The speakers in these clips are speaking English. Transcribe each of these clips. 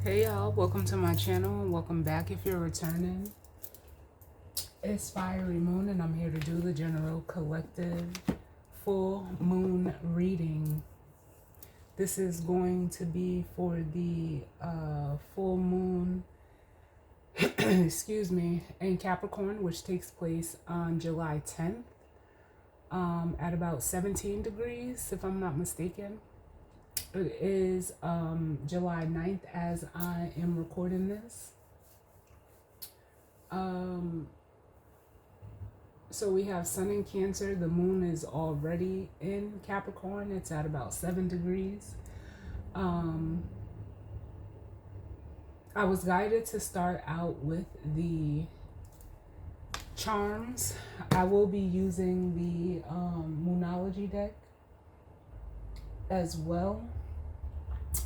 Hey y'all, welcome to my channel. Welcome back if you're returning. It's Fiery Moon and I'm here to do the general collective full moon reading. This is going to be for the full moon, excuse me, in Capricorn, which takes place on July 10th at about 17 degrees, if I'm not mistaken. It is July 9th as I am recording this. So we have Sun in Cancer. The moon is already in Capricorn. It's at about 7 degrees. I was guided to start out with the charms. I will be using the Moonology deck as well.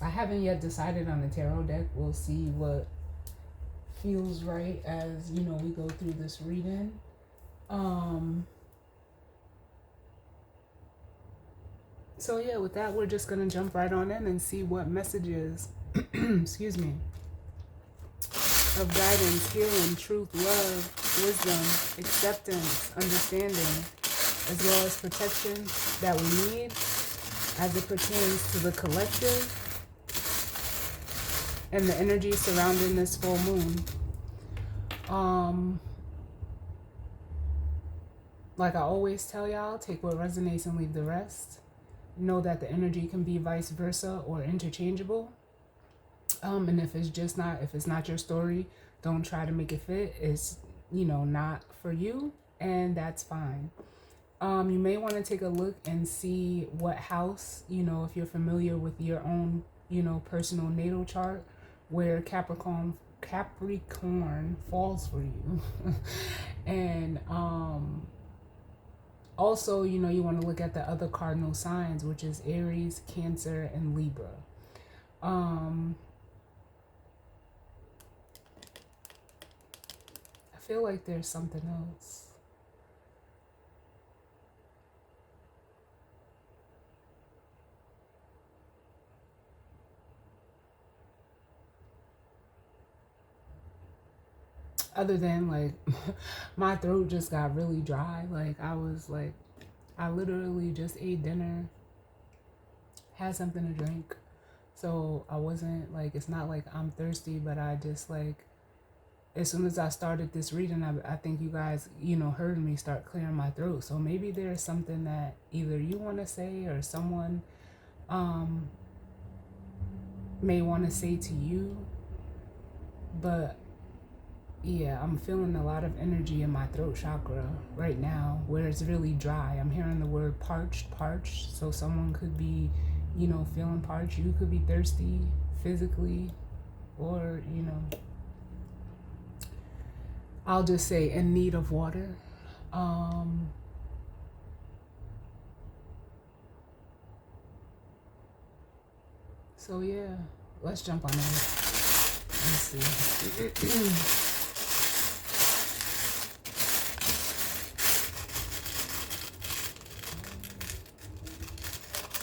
I haven't yet decided on the tarot deck. We'll see what feels right as, you know, we go through this reading. So yeah, with that, we're just gonna jump right on in and see what messages, excuse me, of guidance, healing, truth, love, wisdom, acceptance, understanding, as well as protection that we need as it pertains to the collective and the energy surrounding this full moon. Like I always tell y'all, take what resonates and leave the rest. Know that the energy can be vice versa or interchangeable. And if it's not your story, don't try to make it fit. It's, you know, not for you, and that's fine. You may want to take a look and see what house, you know, if you're familiar with your own, you know, personal natal chart, where Capricorn falls for you. And also, you know, you want to look at the other cardinal signs, which is Aries, Cancer, and Libra. I feel like there's something else. Other than like my throat just got really dry. Like I literally just ate dinner, had something to drink. So I wasn't like, it's not like I'm thirsty, but I just like, as soon as I started this reading, I think you guys, you know, heard me start clearing my throat. So maybe there's something that either you want to say or someone may want to say to you. But yeah, I'm feeling a lot of energy in my throat chakra right now where it's really dry. I'm hearing the word parched. So someone could be, you know, feeling parched. You could be thirsty physically, or, you know, I'll just say in need of water. So yeah, let's jump on it. Let's see. See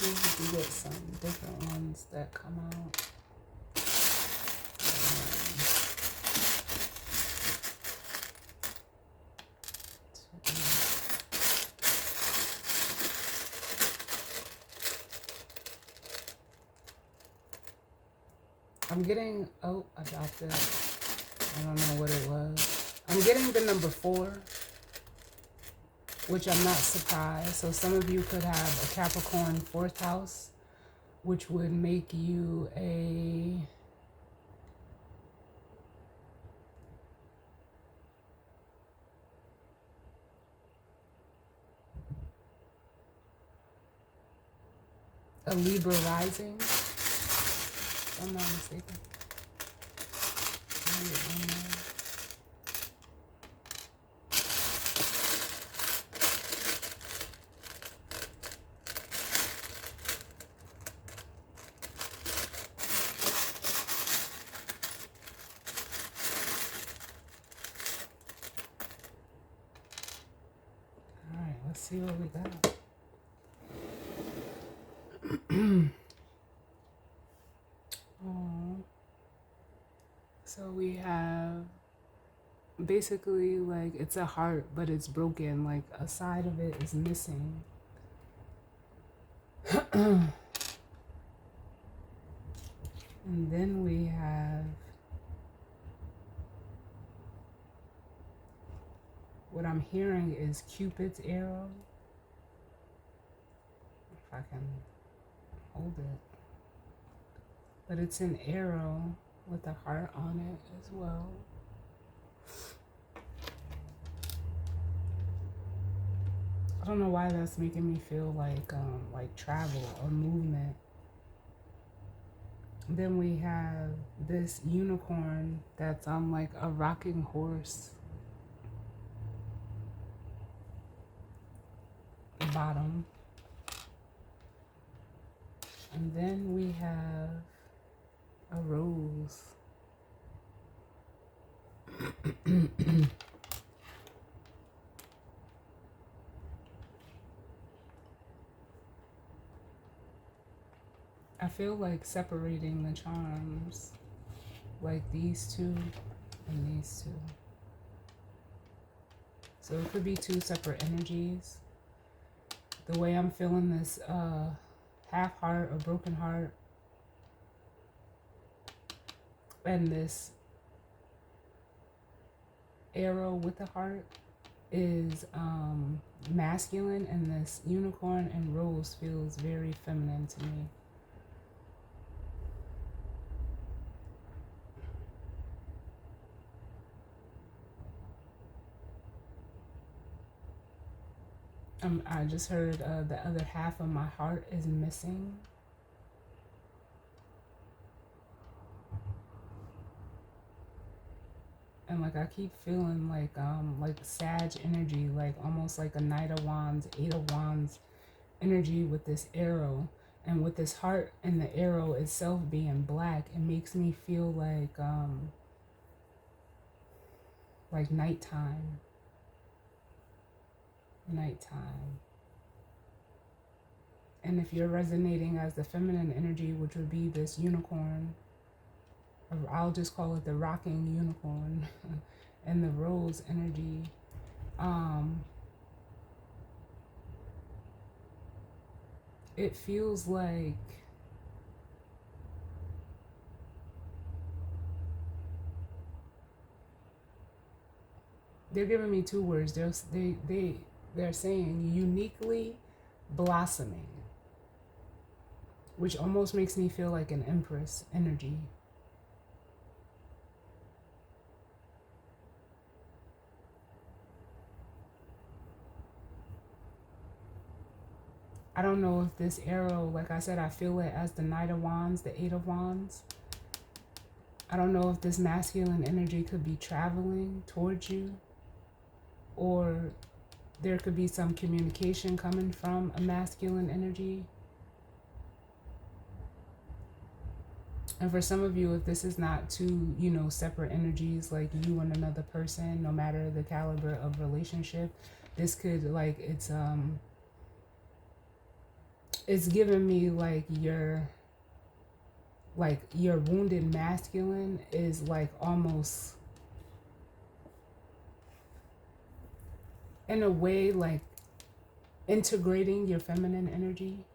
if we can get some different ones that come out. I'm getting, oh, I dropped it. I don't know what it was. I'm getting the number 4, which I'm not surprised. So some of you could have a Capricorn 4th house, which would make you a Libra rising, if I'm not mistaken. All right, let's see what we got. Oh. So we have basically like it's a heart, but it's broken. Like a side of it is missing. And then we have what I'm hearing is Cupid's arrow. If I can hold it. But it's an arrow with a heart on it as well. I don't know why that's making me feel like travel or movement. Then we have this unicorn that's on like a rocking horse. Bottom. And then we have a rose. I feel like separating the charms, like these two and these two. So it could be two separate energies. The way I'm feeling this half heart or broken heart and this arrow with the heart is masculine, and this unicorn and rose feels very feminine to me. I just heard the other half of my heart is missing. And like I keep feeling like Sag energy, like almost like a Knight of Wands, Eight of Wands energy with this arrow. And with this heart and the arrow itself being black, it makes me feel like nighttime. Nighttime. And if you're resonating as the feminine energy, which would be this unicorn, or I'll just call it the rocking unicorn, and the rose energy, it feels like they're giving me two words. They're saying uniquely blossoming, which almost makes me feel like an empress energy. I don't know if this arrow, like I said, I feel it as the Knight of Wands, the Eight of Wands. I don't know if this masculine energy could be traveling towards you, or there could be some communication coming from a masculine energy. And for some of you, if this is not two, separate energies, like you and another person, no matter the caliber of relationship, this could it's giving me like your wounded masculine is like almost in a way like integrating your feminine energy.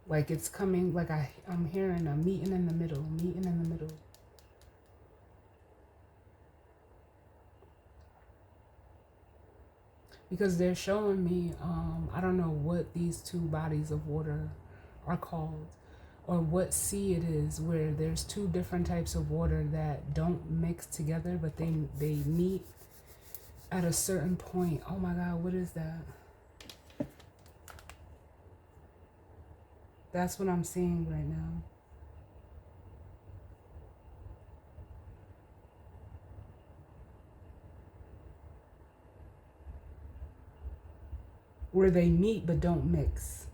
Like it's coming, like I'm hearing a meeting in the middle. Because they're showing me, I don't know what these two bodies of water are called, or what sea it is, where there's two different types of water that don't mix together, but they meet at a certain point. Oh my God, what is that? That's what I'm seeing right now. Where they meet but don't mix.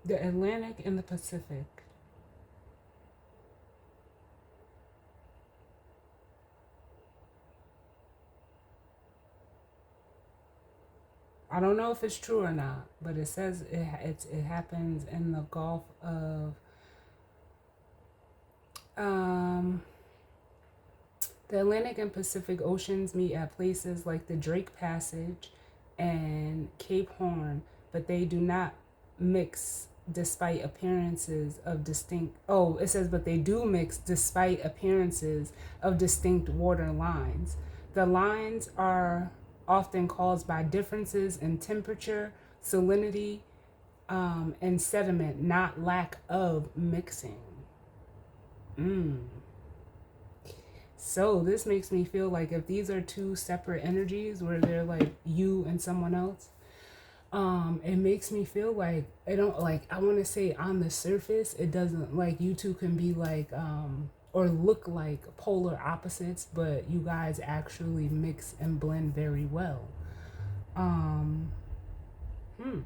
The Atlantic and the Pacific. I don't know if it's true or not, but it says it happens in the Gulf of um, the Atlantic and Pacific Oceans meet at places like the Drake Passage and Cape Horn, but they do not mix despite appearances of distinct. Oh, it says, but they do mix despite appearances of distinct water lines. The lines are often caused by differences in temperature, salinity, and sediment, not lack of mixing. So this makes me feel like if these are two separate energies where they're like you and someone else, it makes me feel like I don't like I want to say on the surface it doesn't like you two can be like or look like polar opposites, but you guys actually mix and blend very well. Um, hmm.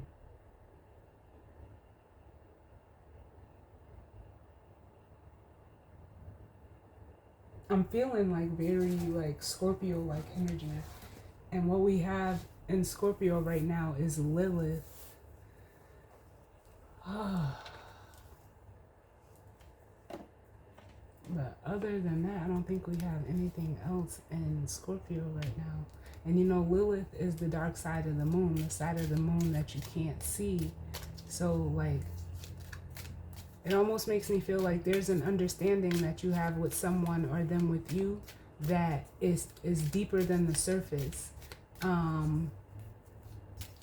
I'm feeling like very like Scorpio like energy. And what we have in Scorpio right now is Lilith. But other than that, I don't think we have anything else in Scorpio right now. And you know, Lilith is the dark side of the moon, the side of the moon that you can't see. So, like, it almost makes me feel like there's an understanding that you have with someone or them with you that is deeper than the surface. And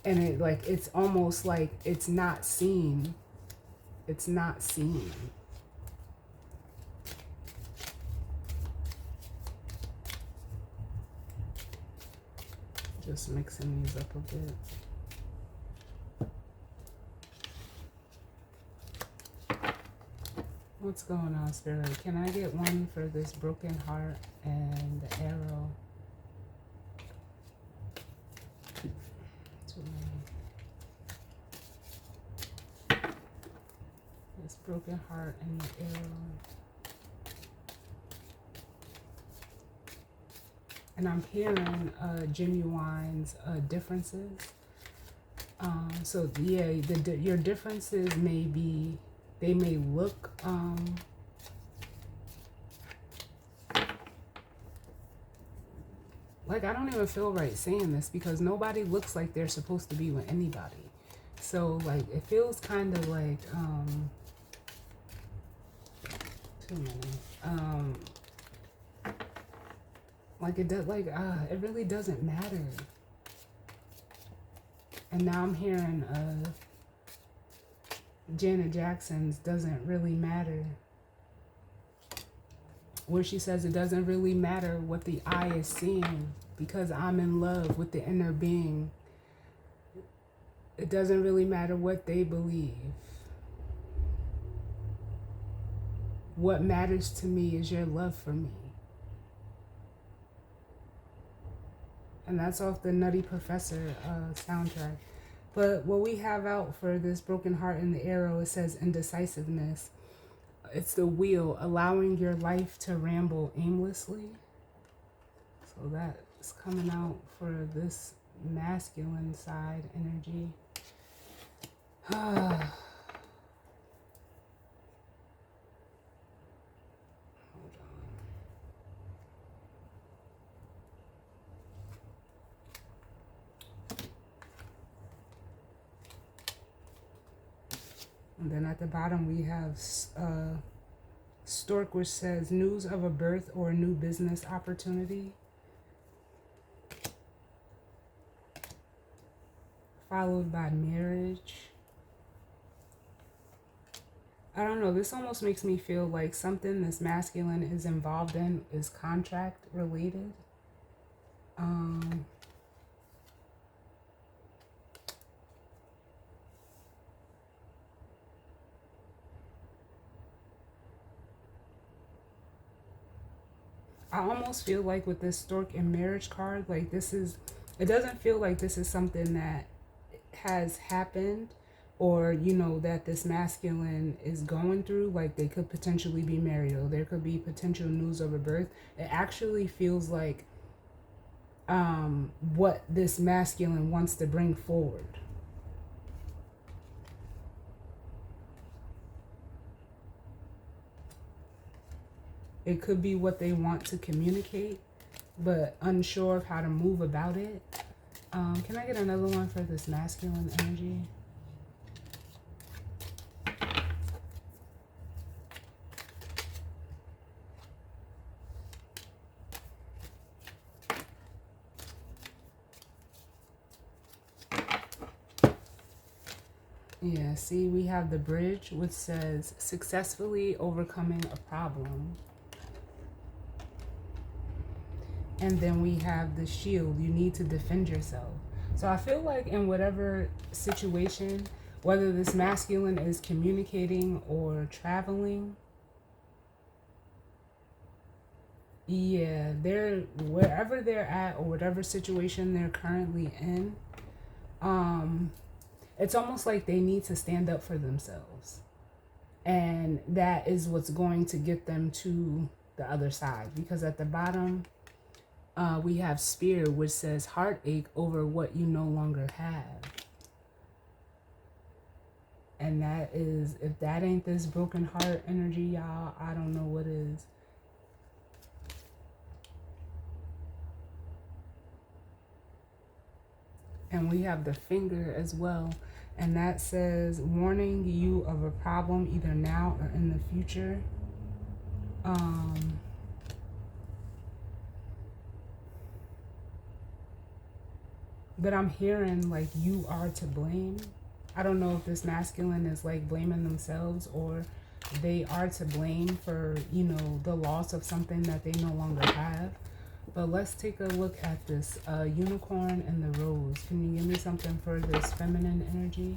it like it's almost like it's not seen. It's not seen. Just mixing these up a bit. What's going on, Spirit? Can I get one for this broken heart and the arrow? Too many. This broken heart and the arrow. And I'm hearing genuine differences. So yeah, your differences may be, they may look like I don't even feel right saying this because nobody looks like they're supposed to be with anybody. So like it feels kind of like too many. Like it does, like it really doesn't matter. And now I'm hearing Janet Jackson's "Doesn't Really Matter," where she says it doesn't really matter what the eye is seeing because I'm in love with the inner being. It doesn't really matter what they believe. What matters to me is your love for me. And that's off the Nutty Professor soundtrack. But what we have out for this broken heart and the arrow, it says indecisiveness. It's the wheel, allowing your life to ramble aimlessly. So that is coming out for this masculine side energy. And then at the bottom we have Stork, which says news of a birth or a new business opportunity. Followed by marriage. I don't know, this almost makes me feel like something this masculine is involved in is contract related. I almost feel like with this stork and marriage card, like this is, it doesn't feel like this is something that has happened, or you know that this masculine is going through, like they could potentially be married or there could be potential news of a birth. It actually feels like what this masculine wants to bring forward. It could be what they want to communicate, but unsure of how to move about it. Can I get another one for this masculine energy? Yeah, see, we have the bridge, which says successfully overcoming a problem. And then we have the shield. You need to defend yourself. So I feel like in whatever situation, whether this masculine is communicating or traveling, yeah, they're wherever they're at or whatever situation they're currently in, it's almost like they need to stand up for themselves. And that is what's going to get them to the other side. Because at the bottom, we have Spirit, which says heartache over what you no longer have. And that is, if that ain't this broken heart energy, y'all, I don't know what is. And we have the finger as well. And that says warning you of a problem either now or in the future. But I'm hearing like you are to blame. I don't know if this masculine is like blaming themselves or they are to blame for, you know, the loss of something that they no longer have. But let's take a look at this unicorn and the rose. Can you give me something for this feminine energy?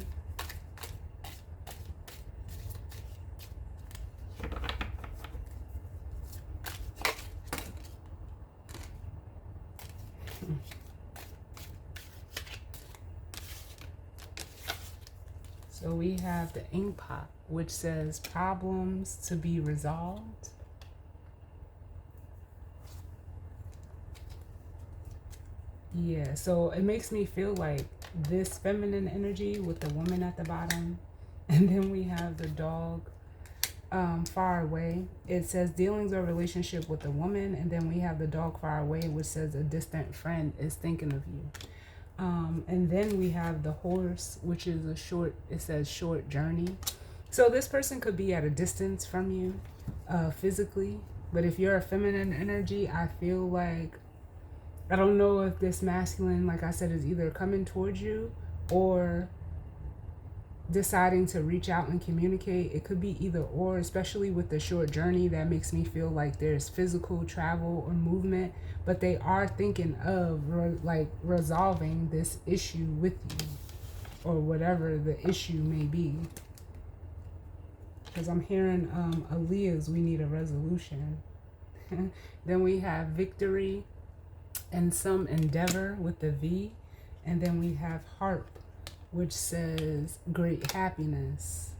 So we have the ink pot, which says problems to be resolved. Yeah, so it makes me feel like this feminine energy with the woman at the bottom. And then we have the dog far away. It says dealings or relationship with the woman. And then we have the dog far away, which says a distant friend is thinking of you. And then we have the horse, which is a short, it says short journey. So this person could be at a distance from you physically. But if you're a feminine energy, I feel like, I don't know if this masculine, like I said, is either coming towards you or deciding to reach out and communicate. It could be either or, especially with the short journey. That makes me feel like there's physical travel or movement, but they are thinking of resolving this issue with you or whatever the issue may be. Because I'm hearing Aaliyah's we need a resolution. Then we have victory and some endeavor with the V. And then we have harp, which says great happiness.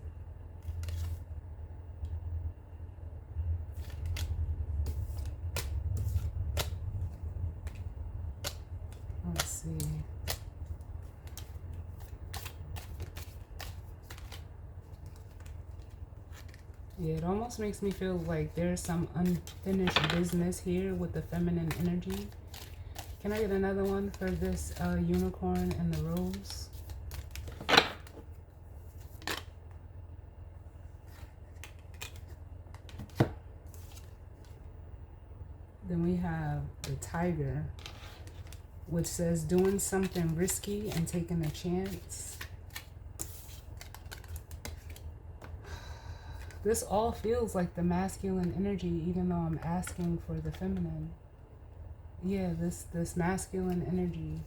Let's see. Yeah, it almost makes me feel like there's some unfinished business here with the feminine energy. Can I get another one for this unicorn and the rose? Then we have the tiger, which says doing something risky and taking a chance. This all feels like the masculine energy, even though I'm asking for the feminine. Yeah, this masculine energy.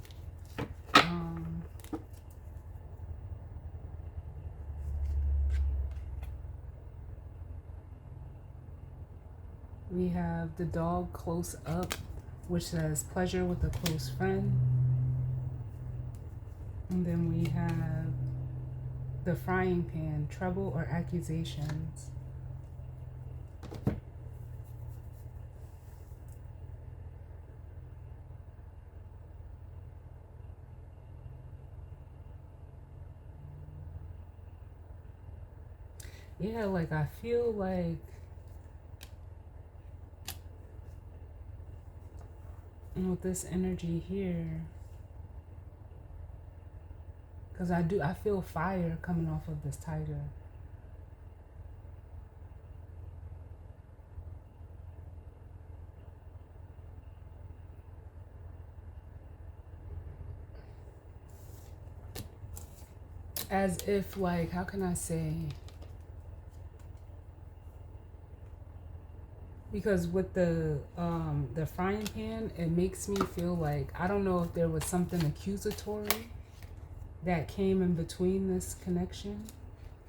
We have the dog close up, which says pleasure with a close friend. And then we have the frying pan, trouble or accusations. Yeah, like I feel like with this energy here, because I feel fire coming off of this tiger. As if, like, how can I say? Because with the frying pan, it makes me feel like, I don't know if there was something accusatory that came in between this connection,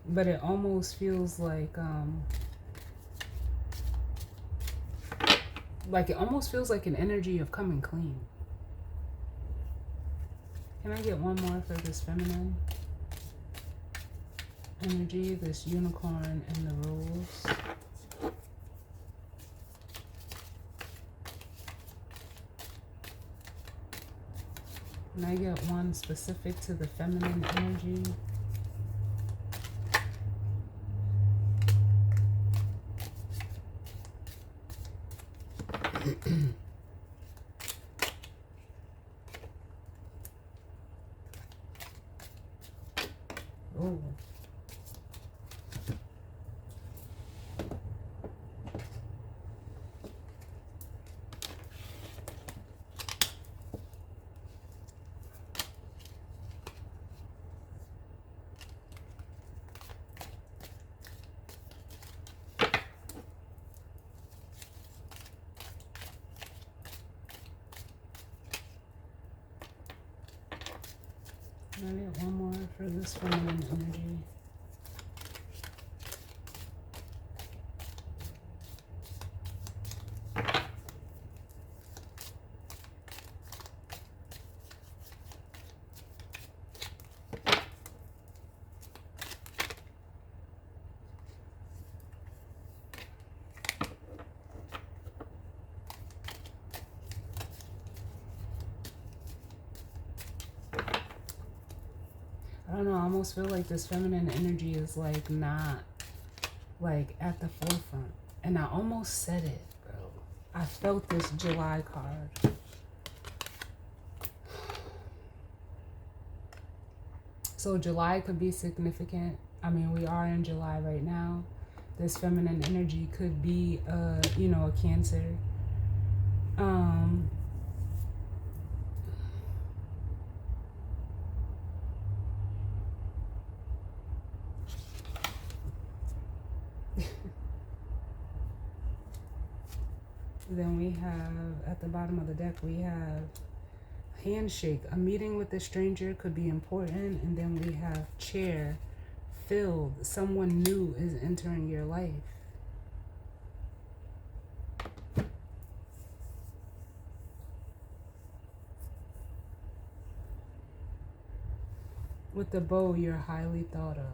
but it almost feels like it almost feels like an energy of coming clean. Can I get one more for this feminine energy, this unicorn and the rose? Can I get one specific to the feminine energy? Oh. Can I get one more for this feminine energy? I don't know, I almost feel like this feminine energy is like not like at the forefront. And I almost said it, bro. I felt this July card. So July could be significant. I mean, we are in July right now. This feminine energy could be you know, a Cancer. Then we have, at the bottom of the deck, we have handshake. A meeting with a stranger could be important. And then we have chair, filled. Someone new is entering your life. With the bow, you're highly thought of.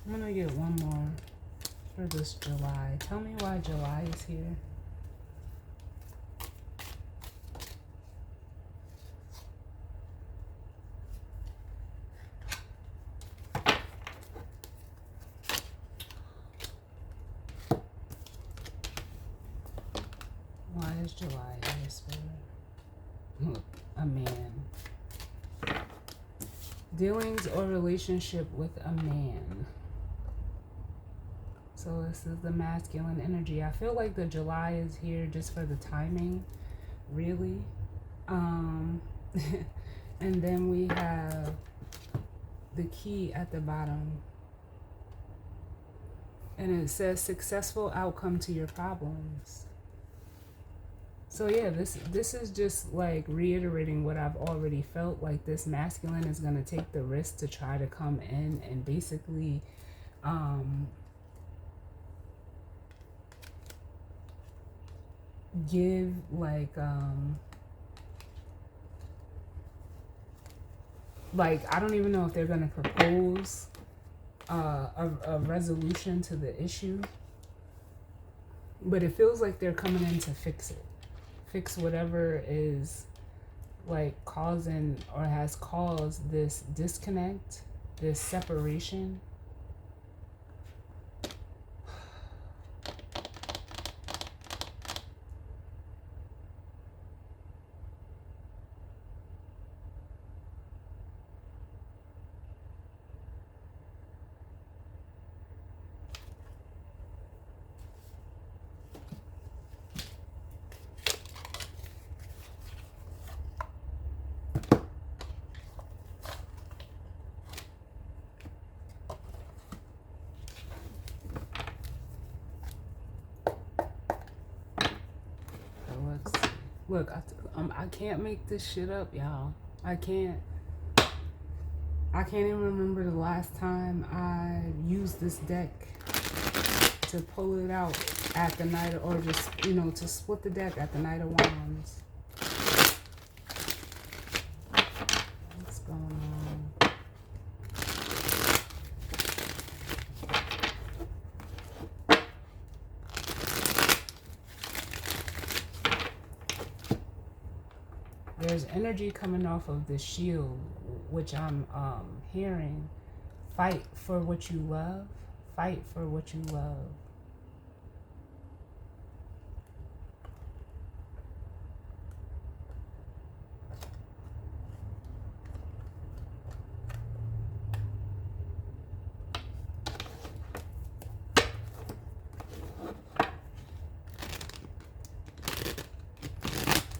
I'm gonna get one more for this July. Tell me why July is here. Why is July here, Spirit? A man. Dealings or relationship with a man. So this is the masculine energy. I feel like the July is here just for the timing, really. And then we have the key at the bottom. And it says successful outcome to your problems. So yeah, this is just like reiterating what I've already felt. Like this masculine is going to take the risk to try to come in and basically give like Like, I don't even know if they're going to propose a resolution to the issue. But it feels like they're coming in to fix it. Fix whatever is like causing or has caused this disconnect, this separation. Look, I can't make this shit up, y'all. I can't even remember the last time I used this deck to pull it out at the Knight of, or just, you know, to split the deck at the Knight of Wands. What's going on? There's energy coming off of the shield, which I'm hearing. Fight for what you love. Fight for what you love.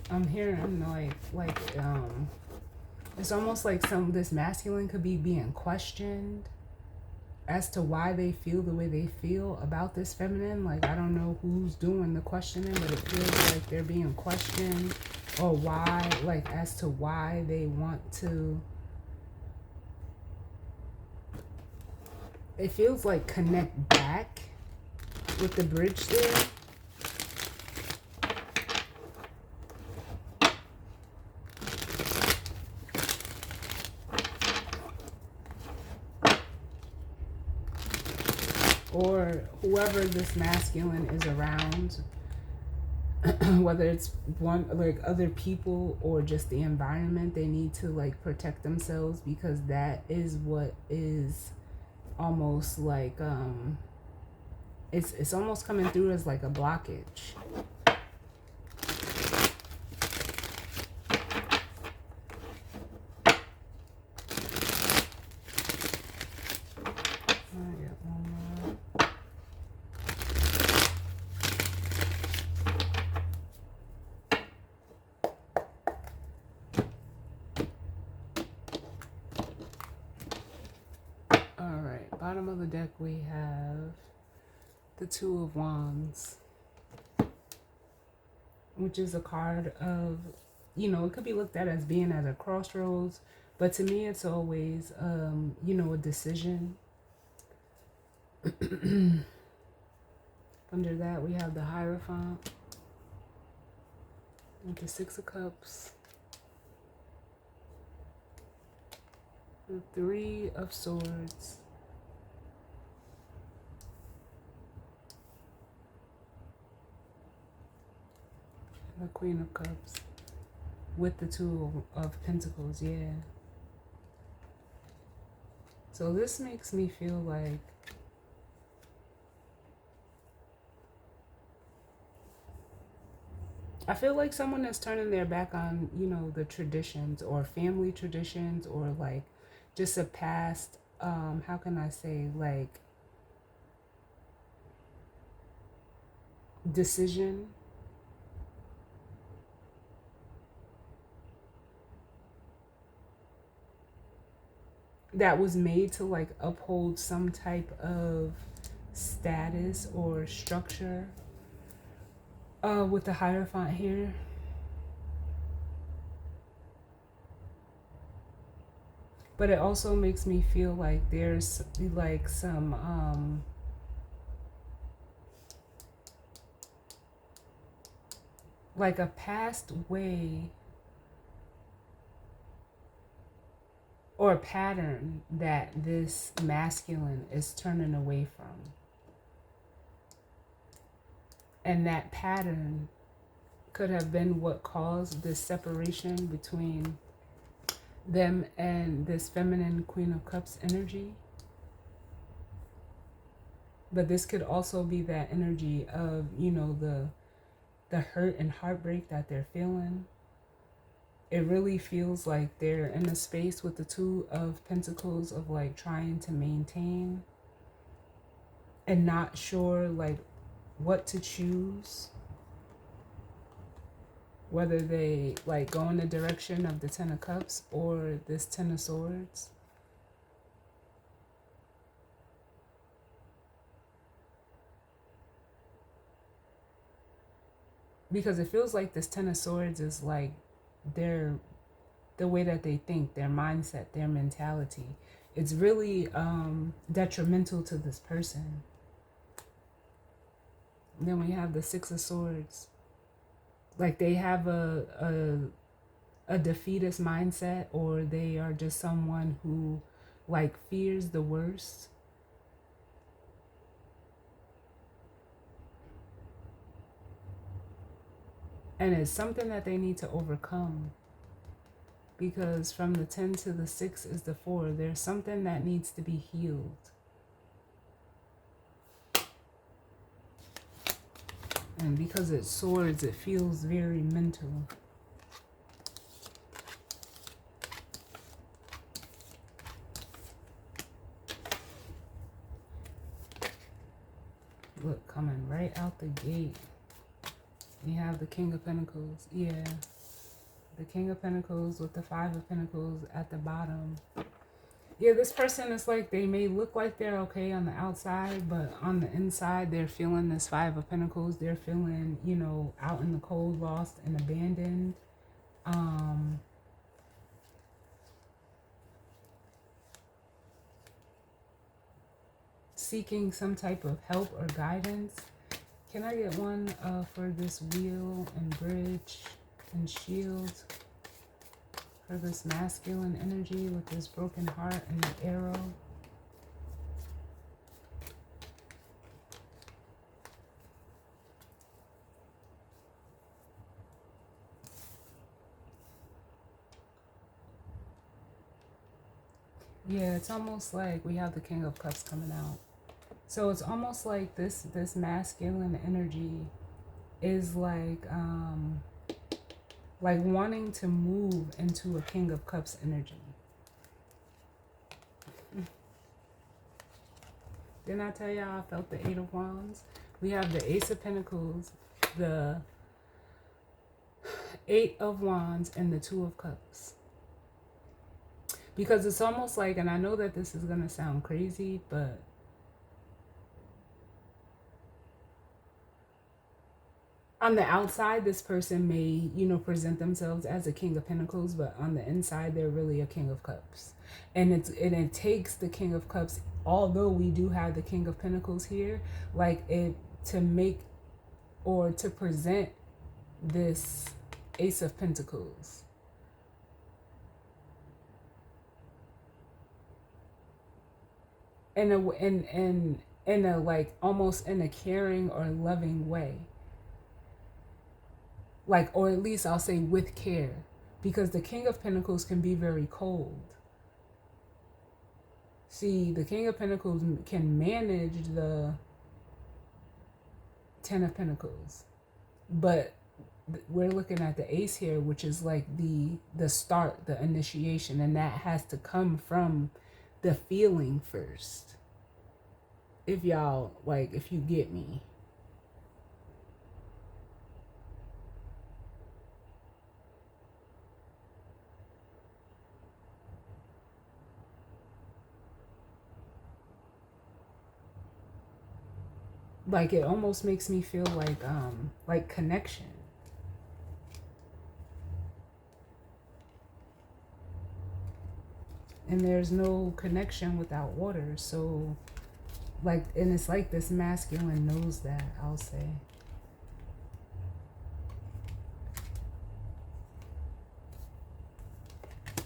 I'm hearing like it's almost like this masculine could be being questioned as to why they feel the way they feel about this feminine. Like, I don't know who's doing the questioning, but it feels like they're being questioned, or why, like, as to why they want to. It feels like connect back with the bridge there. Or whoever this masculine is around, whether it's one, like other people or just the environment, they need to like protect themselves, because that is what is almost like it's almost coming through as like a blockage. Bottom of the deck we have the Two of Wands, which is a card of, you know, it could be looked at as being at a crossroads, but to me it's always you know, a decision. Under that we have the Hierophant with the Six of Cups, the Three of Swords, the Queen of Cups, with the Two of Pentacles. Yeah. So this makes me feel like I feel like someone is turning their back on, you know, the traditions or family traditions, or like just a past, how can I say, like decision. That was made to like uphold some type of status or structure. With the Hierophant here. But it also makes me feel like there's like some like a past way, or pattern that this masculine is turning away from. And that pattern could have been what caused this separation between them and this feminine Queen of Cups energy. But this could also be that energy of, you know, the hurt and heartbreak that they're feeling. It really feels like they're in a space with the Two of Pentacles of like trying to maintain and not sure like what to choose. Whether they like go in the direction of the Ten of Cups or this Ten of Swords. Because it feels like this Ten of Swords is like the way that they think, their mindset, their mentality. It's really detrimental to this person. And then we have the Six of Swords. Like they have a defeatist mindset, or they are just someone who like fears the worst. And it's something that they need to overcome. Because from the 10 to the 6 is the 4. There's something that needs to be healed. And because it's swords, it feels very mental. Look, coming right out the gate. You have the King of Pentacles. Yeah. The King of Pentacles with the Five of Pentacles at the bottom. Yeah, this person is like, they may look like they're okay on the outside, but on the inside, they're feeling this Five of Pentacles. They're feeling, you know, out in the cold, lost and abandoned. Seeking some type of help or guidance. Can I get one for this Wheel and Bridge and Shield? For this masculine energy with this broken heart and the arrow. Yeah, it's almost like we have the King of Cups coming out. So it's almost like this masculine energy is like wanting to move into a King of Cups energy. Didn't I tell y'all I felt the Eight of Wands? We have the Ace of Pentacles, the Eight of Wands, and the Two of Cups. Because it's almost like, and I know that this is going to sound crazy, but on the outside, this person may, you know, present themselves as a King of Pentacles, but on the inside, they're really a King of Cups. And it takes the King of Cups, although we do have the King of Pentacles here, like it to make or to present this Ace of Pentacles. In a like almost in a caring or loving way. Like, or at least I'll say with care, because the King of Pentacles can be very cold. See, the King of Pentacles can manage the Ten of Pentacles, but we're looking at the Ace here, which is like the start, the initiation, and that has to come from the feeling first. If y'all, like, if you get me. Like, it almost makes me feel like connection. And there's no connection without water. So, like, and it's like this masculine knows that, I'll say.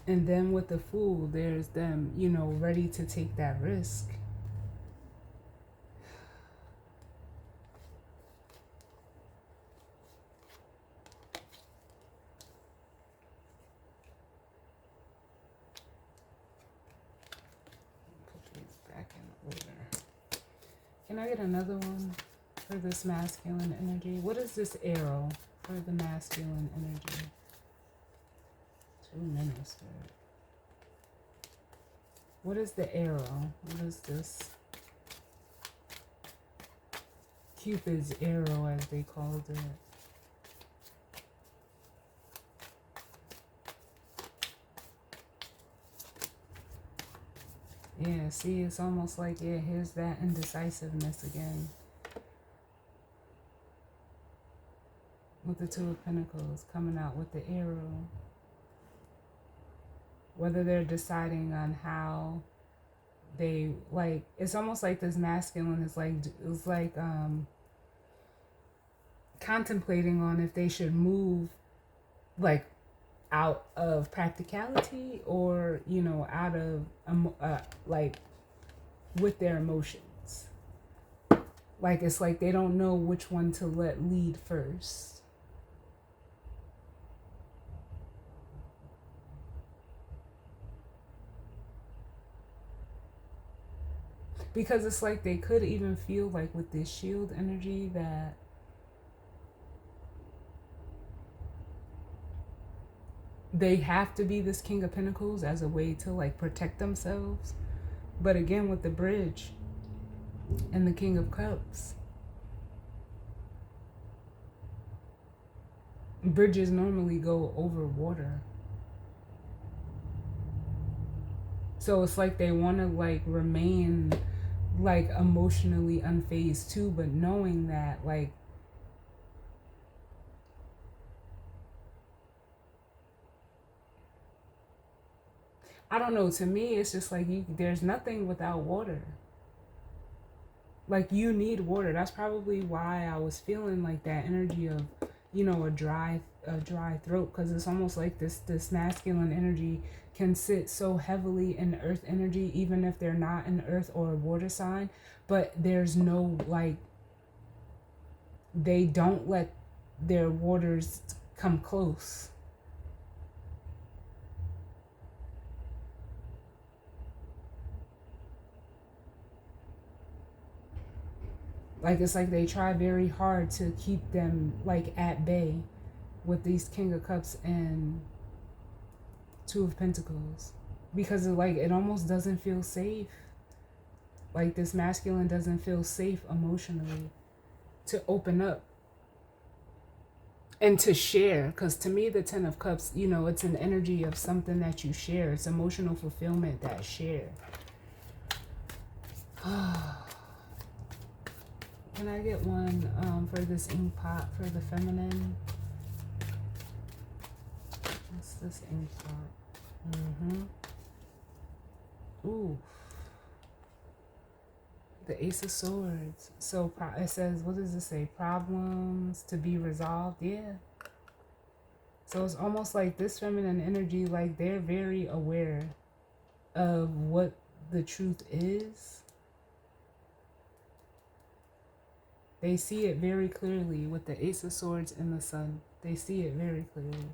And then with the Fool, there's them, you know, ready to take that risk. Put these back in order. Can I get another one for this masculine energy? What is this arrow for the masculine energy? 2 minutes. What is the arrow? What is this? Cupid's arrow, as they called it. Yeah, see, it's almost like, yeah, here's that indecisiveness again. With the Two of Pentacles coming out with the arrow. Whether they're deciding on how they, like, it's almost like this masculine is like contemplating on if they should move, like, out of practicality or, you know, out of like with their emotions. Like, it's like they don't know which one to let lead first. Because it's like they could even feel like with this shield energy that they have to be this King of Pentacles as a way to like protect themselves. But again, with the Bridge and the King of Cups, bridges normally go over water. So it's like they want to like remain like emotionally unfazed too, but knowing that like I don't know, to me it's just like there's nothing without water. Like, you need water. That's probably why I was feeling like that energy of, you know, a dry throat, because it's almost like this masculine energy can sit so heavily in earth energy, even if they're not an earth or a water sign, but there's no, like, they don't let their waters come close. Like, it's like they try very hard to keep them like at bay with these King of Cups and Two of Pentacles, because it almost doesn't feel safe. Like, this masculine doesn't feel safe emotionally to open up and to share. Because to me, the Ten of Cups, you know, it's an energy of something that you share. It's emotional fulfillment, that share. Can I get one for this ink pot for the feminine? What's this ink pot? Ooh. The Ace of Swords. So it says, what does it say? Problems to be resolved. Yeah. So it's almost like this feminine energy, like they're very aware of what the truth is. They see it very clearly with the Ace of Swords and the Sun. They see it very clearly.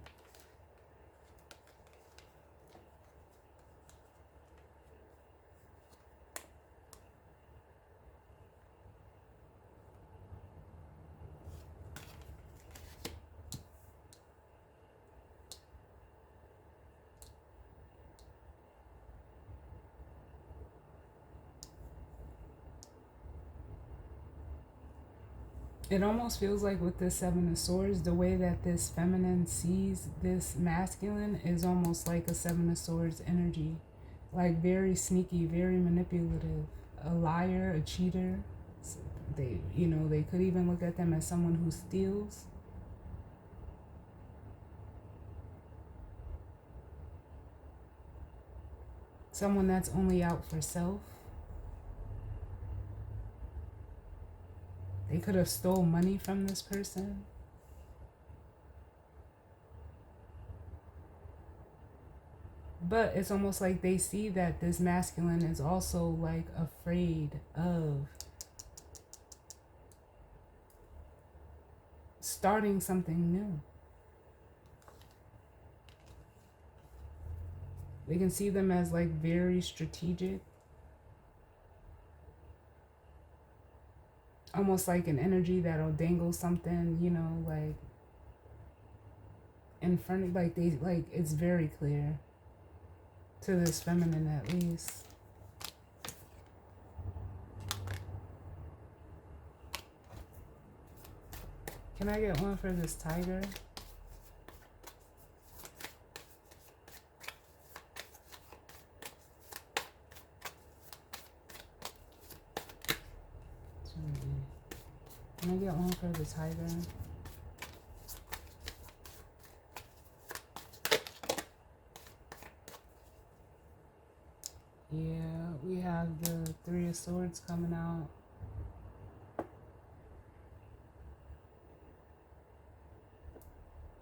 It almost feels like with this Seven of Swords, the way that this feminine sees this masculine is almost like a Seven of Swords energy. Like, very sneaky, very manipulative. A liar, a cheater. They, you know, they could even look at them as someone who steals. Someone that's only out for self. They could have stole money from this person. But it's almost like they see that this masculine is also like afraid of starting something new. They can see them as like very strategic, almost like an energy that'll dangle something, you know, like in front of, like they, like it's very clear to this feminine at least. Can I get one for this tiger? Can I get one for the tiger? Yeah, we have the Three of Swords coming out.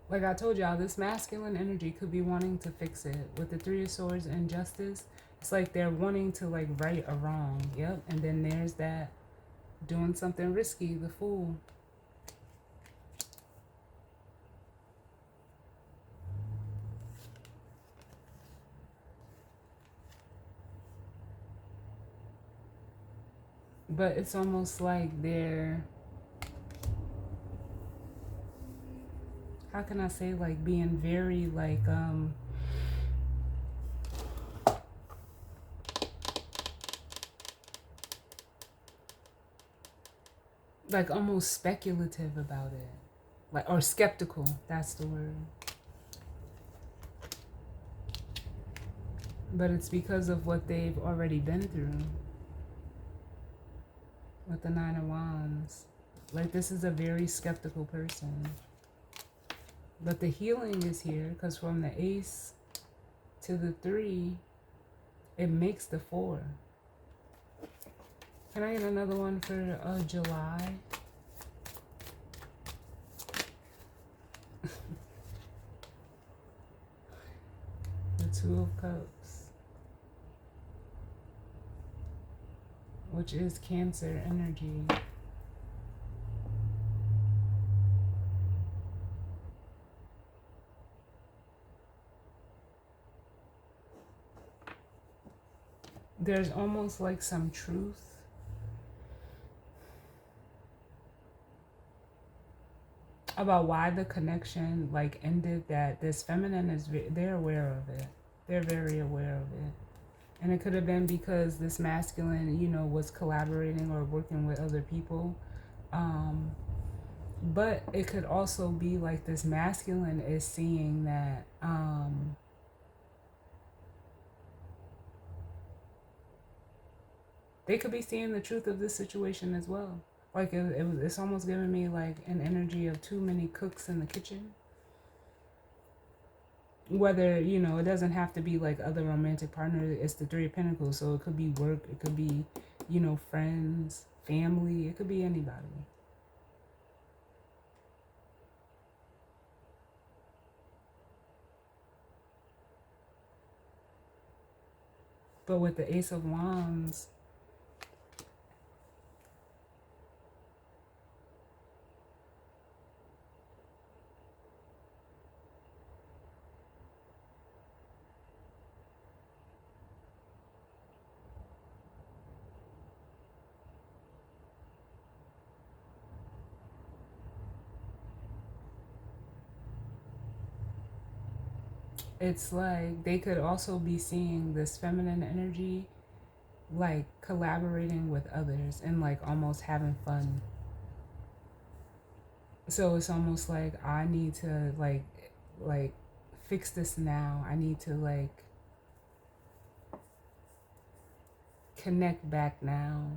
Like I told y'all, this masculine energy could be wanting to fix it. With the Three of Swords and Justice, it's like they're wanting to like right a wrong. Yep, and then there's that doing something risky, the Fool. But it's almost like they're, how can I say, like being very like almost speculative about it. Like, or skeptical, that's the word. But it's because of what they've already been through. With the Nine of Wands. Like, this is a very skeptical person. But the healing is here, because from the Ace to the 3, it makes the 4. Can I get another one for July? The Two of Cups. Which is Cancer energy. There's almost like some truth about why the connection like ended, that this feminine is, they're aware of it. They're very aware of it. And it could have been because this masculine, you know, was collaborating or working with other people. But it could also be like this masculine is seeing that they could be seeing the truth of this situation as well. Like it's almost giving me like an energy of too many cooks in the kitchen. Whether, you know, it doesn't have to be like other romantic partners. It's the Three of Pentacles, so it could be work, it could be, you know, friends, family, it could be anybody. But with the Ace of Wands, it's like they could also be seeing this feminine energy like collaborating with others and like almost having fun. So it's almost like I need to like fix this now. I need to like connect back now.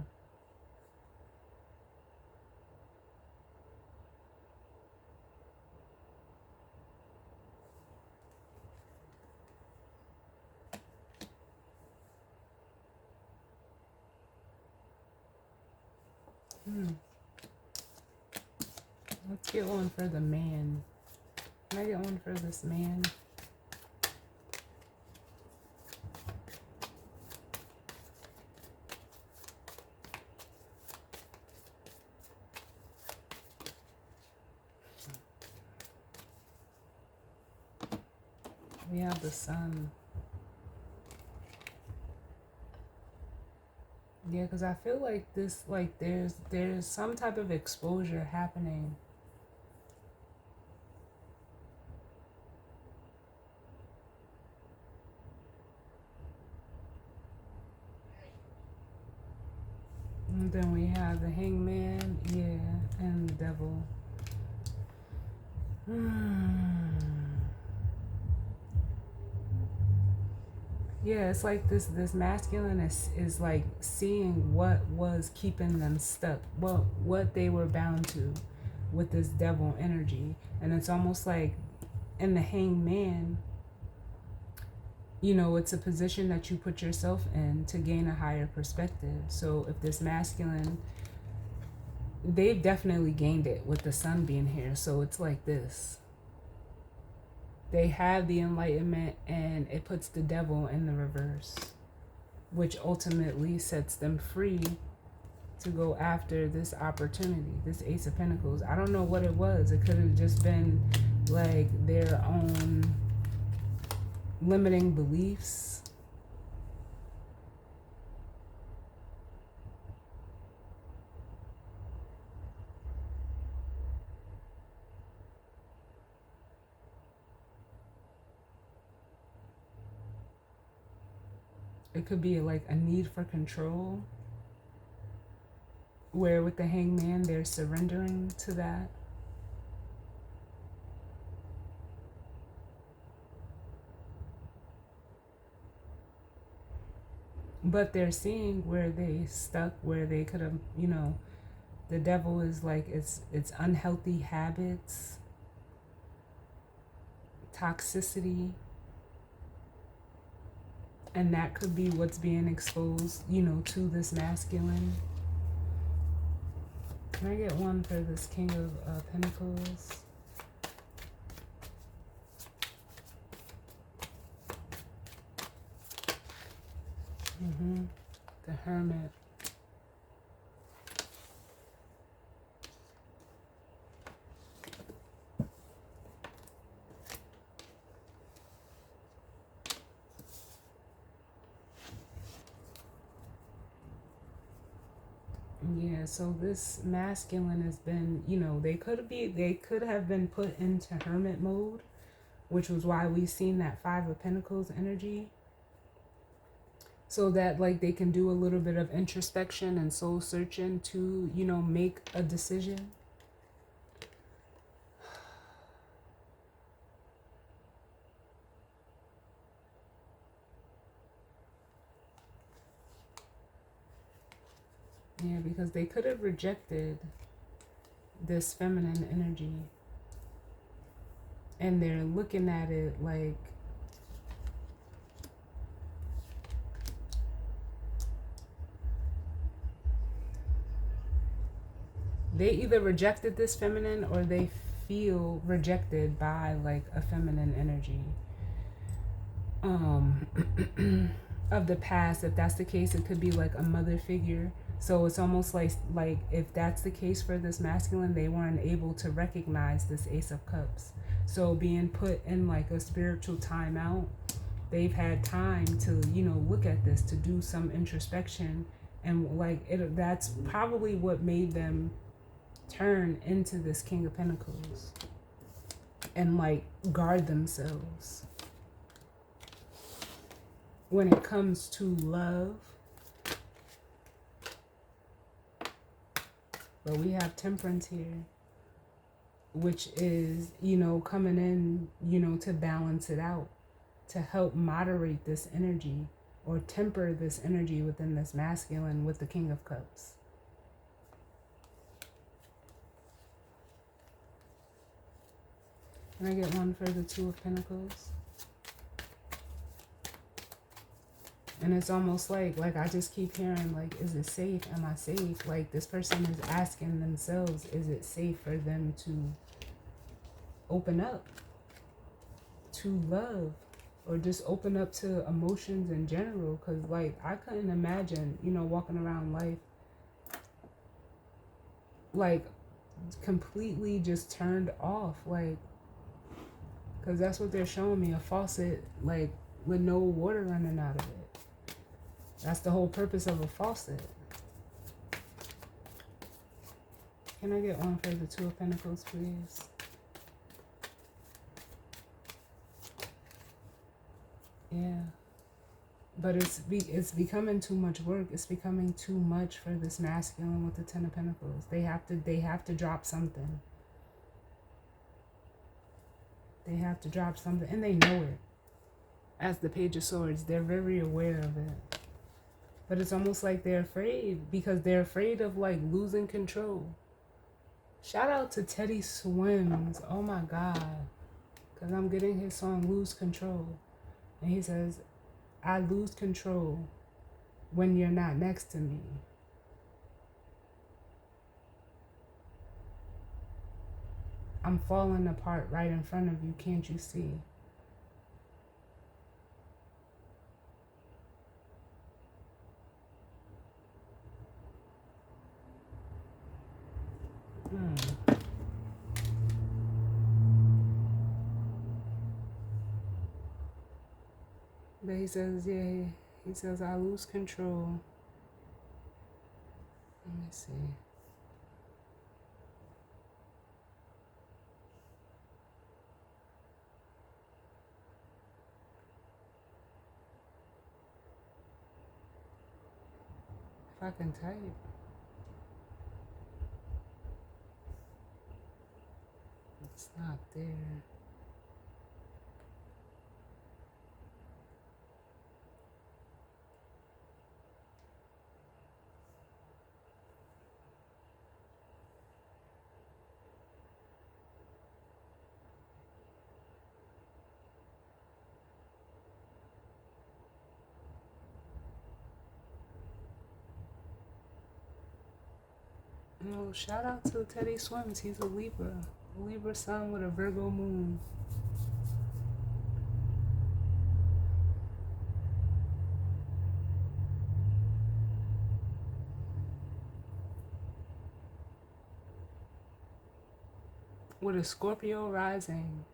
Let's get one for the man. Can I get one for this man? We have the sun. Yeah, because I feel like this, like there's some type of exposure happening. And then we have the hangman, yeah, and the devil. Yeah, it's like this masculine is like seeing what was keeping them stuck, what they were bound to with this devil energy. And it's almost like in the hangman, you know, it's a position that you put yourself in to gain a higher perspective. So if this masculine, they've definitely gained it with the sun being here. So it's like this. They have the enlightenment and it puts the devil in the reverse, which ultimately sets them free to go after this opportunity, this Ace of Pentacles. I don't know what it was. It could have just been like their own limiting beliefs. It could be like a need for control, where with the hangman, they're surrendering to that. But they're seeing where they stuck, where they could have, you know, the devil is like it's unhealthy habits, toxicity, and that could be what's being exposed, you know, to this masculine. Can I get one for this King of Pentacles? The Hermit. Yeah, so this masculine has been, you know, they could have been put into hermit mode, which was why we've seen that Five of Pentacles energy. So that like they can do a little bit of introspection and soul searching to, you know, make a decision. Yeah, because they could have rejected this feminine energy. And they're looking at it like, they either rejected this feminine or they feel rejected by like a feminine energy of the past. If that's the case, it could be like a mother figure. So it's almost like if that's the case for this masculine, they weren't able to recognize this Ace of Cups. So being put in like a spiritual timeout, they've had time to, you know, look at this, to do some introspection, and like that's probably what made them turn into this King of Pentacles and like guard themselves when it comes to love. But we have Temperance here, which is, you know, coming in, you know, to balance it out, to help moderate this energy or temper this energy within this masculine with the King of Cups. Can I get one for the Two of Pentacles? And it's almost like I just keep hearing, like, is it safe? Am I safe? Like, this person is asking themselves, is it safe for them to open up to love or just open up to emotions in general? Because, like, I couldn't imagine, you know, walking around life, like, completely just turned off. Like, Because that's what they're showing me, a faucet, like, with no water running out of it. That's the whole purpose of a faucet. Can I get one for the Two of Pentacles, please? Yeah. But it's becoming too much work. It's becoming too much for this masculine with the Ten of Pentacles. They have to drop something. They have to drop something, and they know it. As the Page of Swords, they're very aware of it. But it's almost like they're afraid, because they're afraid of, like, losing control. Shout out to Teddy Swims. Oh my God. Because I'm getting his song Lose Control. And he says, I lose control when you're not next to me. I'm falling apart right in front of you. Can't you see? But he says, yeah, he says, I lose control. Let me see. If I can type. It's not there. No, shout out to Teddy Swims. He's a Libra. A Libra sun with a Virgo moon. With a Scorpio rising.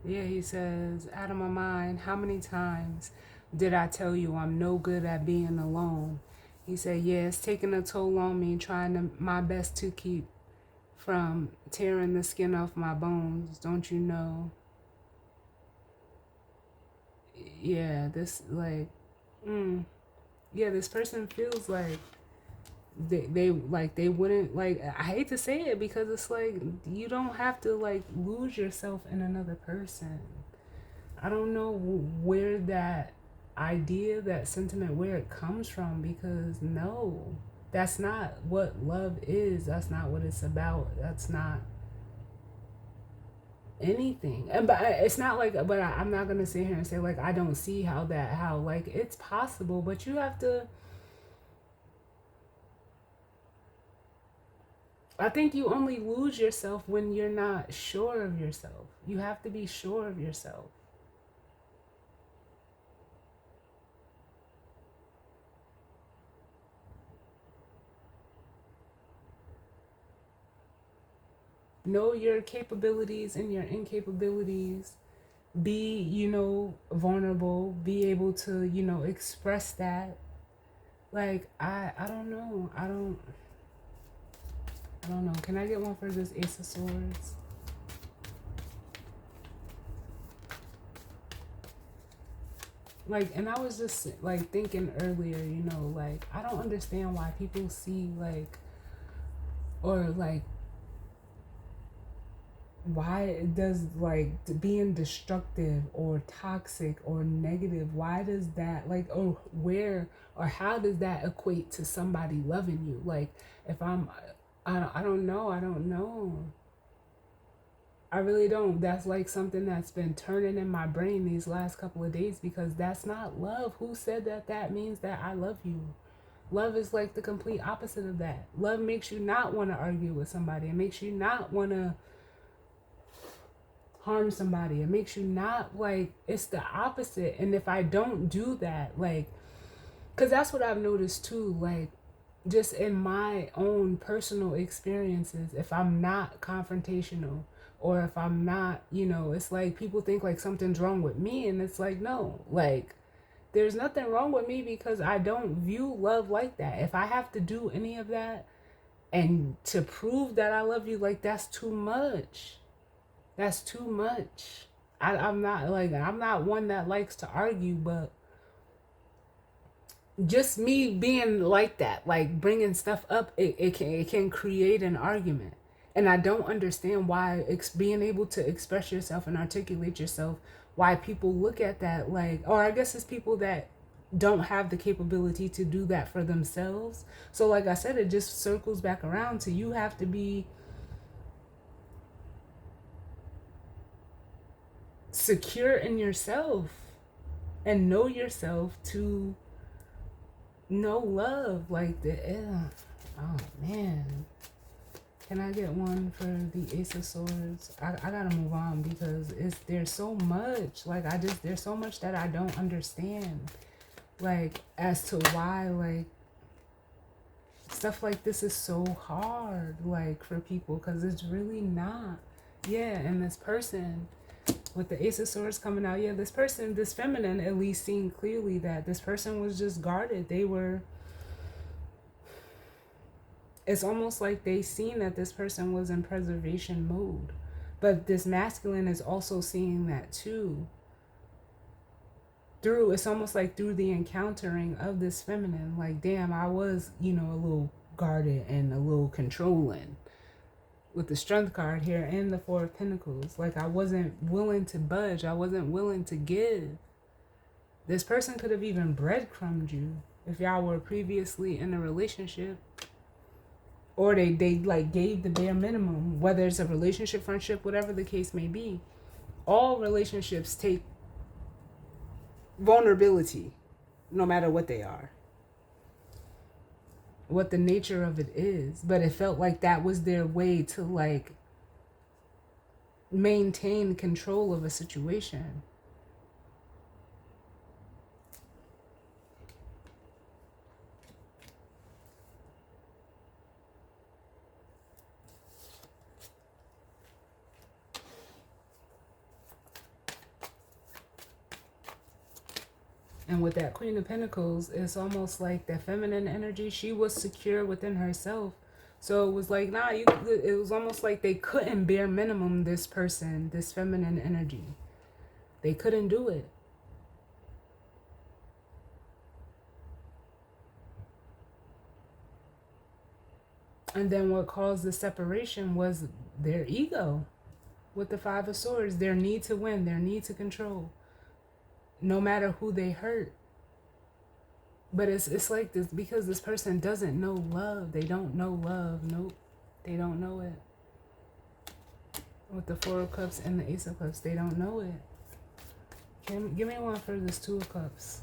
Yeah, he says, out of my mind, how many times did I tell you I'm no good at being alone? He said, yeah, it's taking a toll on me, trying my best to keep from tearing the skin off my bones. Don't you know? Yeah, this, like, yeah, this person feels like they wouldn't, like, I hate to say it, because it's like, you don't have to, like, lose yourself in another person. I don't know where that idea, that sentiment, where it comes from, because no, that's not what love is. That's not what it's about. That's not anything. And but it's not like, but I'm not gonna sit here and say, like, I don't see how like, it's possible, but you have to, I think you only lose yourself when you're not sure of yourself. You have to be sure of yourself. Know your capabilities and your incapabilities. Be, vulnerable. Be able to, express that. Like, I don't know. I don't know. Can I get one for this Ace of Swords? Like, and I was just, like, thinking earlier, like, I don't understand why people see, like, or, like, why does, like, being destructive or toxic or negative, why does that, like, or where or how does that equate to somebody loving you? Like, if I don't know. I really don't. That's, like, something that's been turning in my brain these last couple of days, because that's not love. Who said that means that I love you? Love is like the complete opposite of that. Love makes you not want to argue with somebody. It makes you not want to harm somebody. It makes you not, like, it's the opposite. And if I don't do that, like, because that's what I've noticed too, like, just in my own personal experiences, if I'm not confrontational, or if I'm not, it's like people think like something's wrong with me, and it's like, no, like, there's nothing wrong with me, because I don't view love like that. If I have to do any of that and to prove that I love you, like, that's too much. That's too much. I'm not one that likes to argue, but just me being like that, like bringing stuff up, it can create an argument. And I don't understand why being able to express yourself and articulate yourself, why people look at that like, or I guess it's people that don't have the capability to do that for themselves. So like I said, it just circles back around to, you have to be secure in yourself and know yourself to know love. Like oh man, can I get one for the Ace of Swords? I gotta move on, because there's so much, like, there's so much that I don't understand, like, as to why, like, stuff like this is so hard, like, for people, because it's really not. Yeah, and this person with the Ace of Swords coming out, yeah, this person, this feminine, at least seen clearly that this person was just guarded. It's almost like they seen that this person was in preservation mode. But this masculine is also seeing that too. It's almost like through the encountering of this feminine, like, damn, I was, a little guarded and a little controlling. With the Strength card here and the Four of Pentacles, like, I wasn't willing to budge. I wasn't willing to give. This person could have even breadcrumbed you if y'all were previously in a relationship, or they like gave the bare minimum, whether it's a relationship, friendship, whatever the case may be. All relationships take vulnerability, no matter what they are, what the nature of it is. But it felt like that was their way to, like, maintain control of a situation. And with that Queen of Pentacles, it's almost like that feminine energy, she was secure within herself. So it was like, it was almost like they couldn't bare minimum this person, this feminine energy. They couldn't do it. And then what caused the separation was their ego. With the Five of Swords, their need to win, their need to control, no matter who they hurt. But it's like this, because this person doesn't know love. They don't know love. Nope. They don't know it. With the Four of Cups and the Ace of Cups, they don't know it. Give me one for this Two of Cups.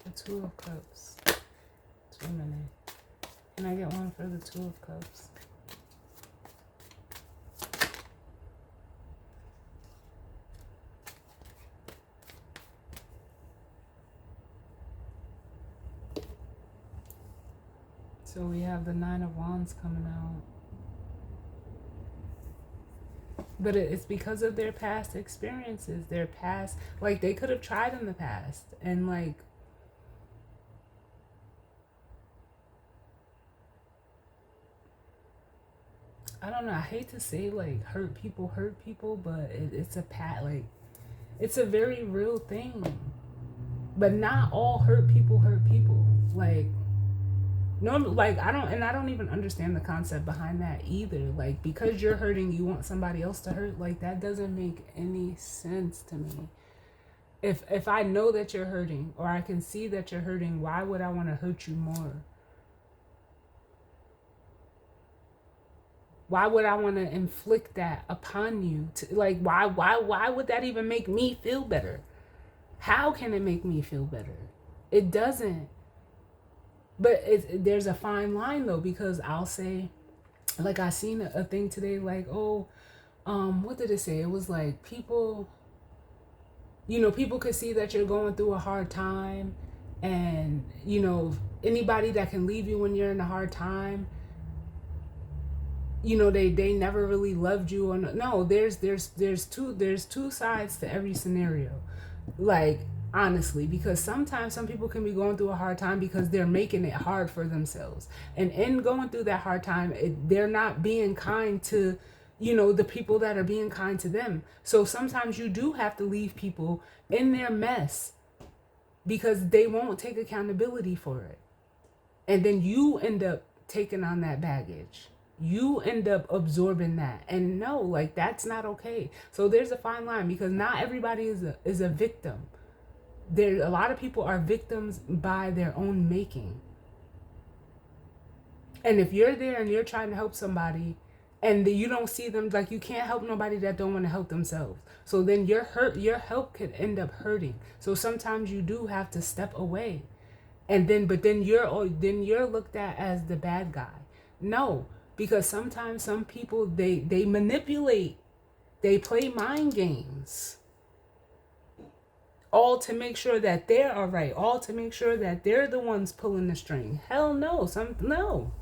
The Two of Cups. Too many. Can I get one for the Two of Cups? So we have the Nine of Wands coming out. But it's because of their past experiences, their past, like, they could have tried in the past, and, like, I don't know, I hate to say, like, hurt people, but it's it's a very real thing. But not all hurt people. Like, normally, like, I don't even understand the concept behind that either. Like, because you're hurting, you want somebody else to hurt. Like, that doesn't make any sense to me. If I know that you're hurting, or I can see that you're hurting, why would I want to hurt you more? Why would I want to inflict that upon you? Like, why would that even make me feel better? How can it make me feel better? It doesn't. But there's a fine line though, because I'll say, like, I seen a thing today, like, oh, what did it say? It was like, people, people could see that you're going through a hard time, and anybody that can leave you when you're in a hard time, they never really loved you. Or no, there's two sides to every scenario, like, honestly, because sometimes some people can be going through a hard time because they're making it hard for themselves, and in going through that hard time, they're not being kind to the people that are being kind to them. So sometimes you do have to leave people in their mess because they won't take accountability for it, and then you end up taking on that baggage. You end up absorbing that, and no, like, that's not okay. So there's a fine line, because not everybody is a victim. There, a lot of people are victims by their own making. And if you're there and you're trying to help somebody, and you don't see them, like, you can't help nobody that don't want to help themselves. So then your help could end up hurting. So sometimes you do have to step away, and then you're looked at as the bad guy. No, because sometimes some people, they manipulate, they play mind games, all to make sure that they're all right, all to make sure that they're the ones pulling the string. Hell no.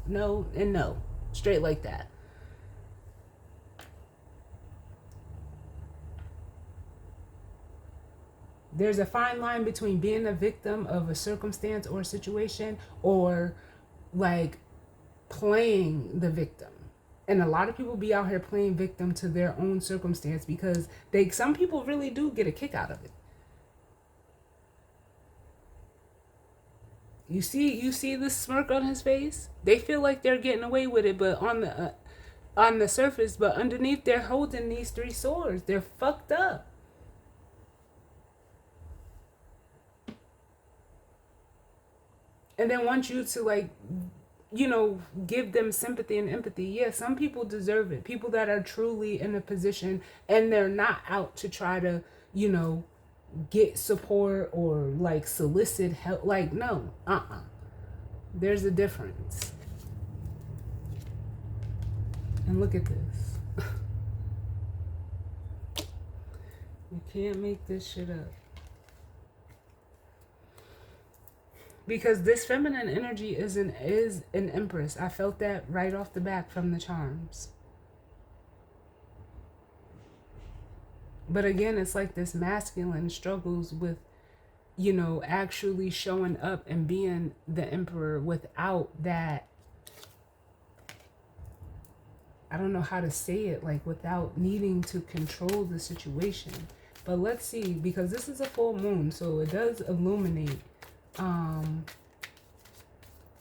No, and no. Straight like that. There's a fine line between being a victim of a circumstance or a situation, or like playing the victim. And a lot of people be out here playing victim to their own circumstance because some people really do get a kick out of it. You see the smirk on his face? They feel like they're getting away with it, but on the surface, but underneath, they're holding these 3 swords. They're fucked up. And then want you to, like, give them sympathy and empathy. Yeah, some people deserve it. People that are truly in a position and they're not out to try to, get support or like solicit help. Like, no, there's a difference. And look at this. You can't make this shit up. Because this feminine energy is an empress. I felt that right off the bat from the charms. But again, it's like this masculine struggles with, actually showing up and being the emperor without that, I don't know how to say it, like, without needing to control the situation. But let's see, because this is a full moon, so it does illuminate.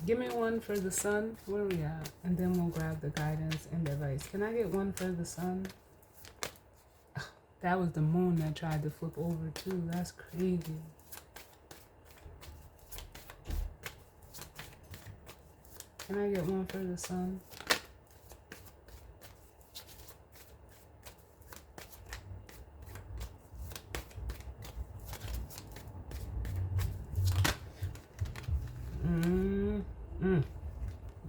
Give me one for the sun. Where are we at? And then we'll grab the guidance and advice. Can I get one for the sun? Oh, that was the moon that tried to flip over too. That's crazy. Can I get one for the sun?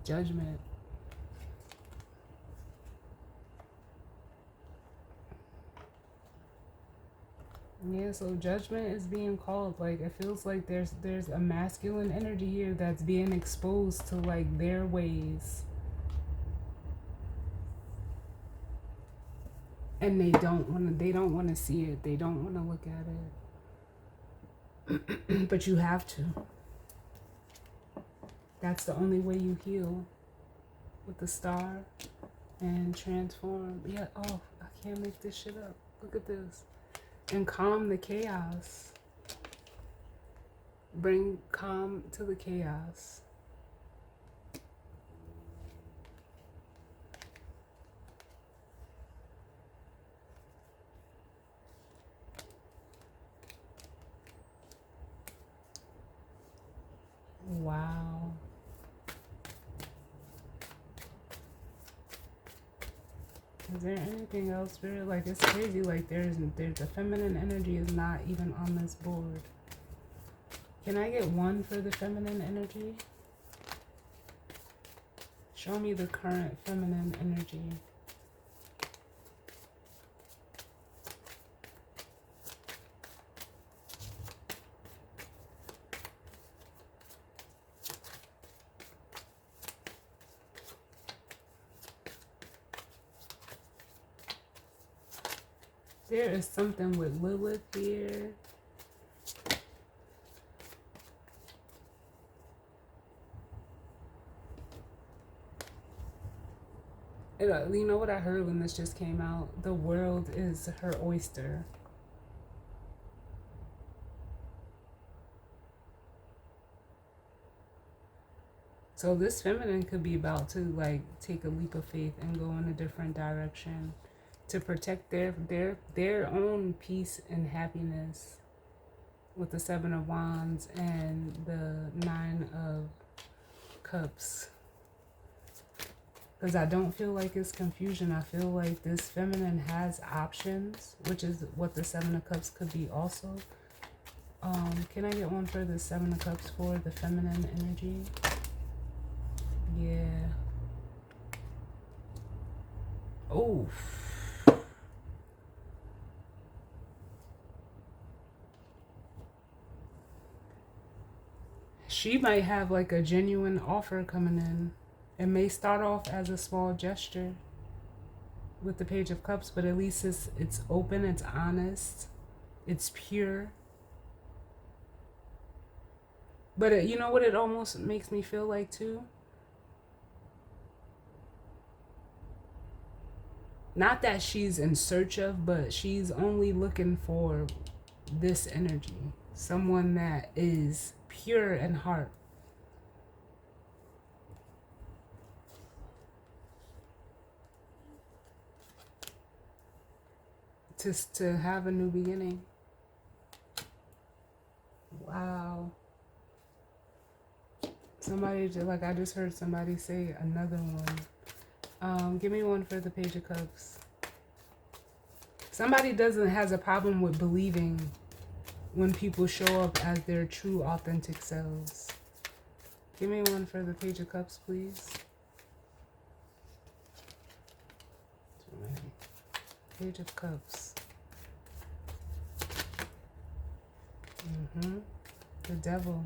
Judgment. Yeah, so judgment is being called. Like, it feels like there's a masculine energy here that's being exposed to, like, their ways. And they don't want to see it. They don't want to look at it. But you have to. That's the only way you heal, with the star and transform. Yeah, oh, I can't make this shit up. Look at this. And calm the chaos. Bring calm to the chaos. Wow. Is there anything else, Spirit? Like, it's crazy. Like, there's the feminine energy is not even on this board. Can I get one for the feminine energy? Show me the current feminine energy. There is something with Lilith here. You know what I heard when this just came out? The world is her oyster. So this feminine could be about to like take a leap of faith and go in a different direction to protect their own peace and happiness with the 7 of Wands and the 9 of Cups. Because I don't feel like it's confusion. I feel like this feminine has options, which is what the 7 of Cups could be also. Can I get one for the 7 of Cups for the feminine energy? Yeah. Oh. She might have like a genuine offer coming in. It may start off as a small gesture with the Page of Cups, but at least it's open, it's honest, it's pure. But you know what it almost makes me feel like too? Not that she's in search of, but she's only looking for this energy. Someone that is pure in heart. To have a new beginning. Wow. Somebody, like I just heard somebody say another one. Give me one for the Page of Cups. Somebody has a problem with believing when people show up as their true, authentic selves. Give me one for the Page of Cups, please. Page of Cups. The Devil.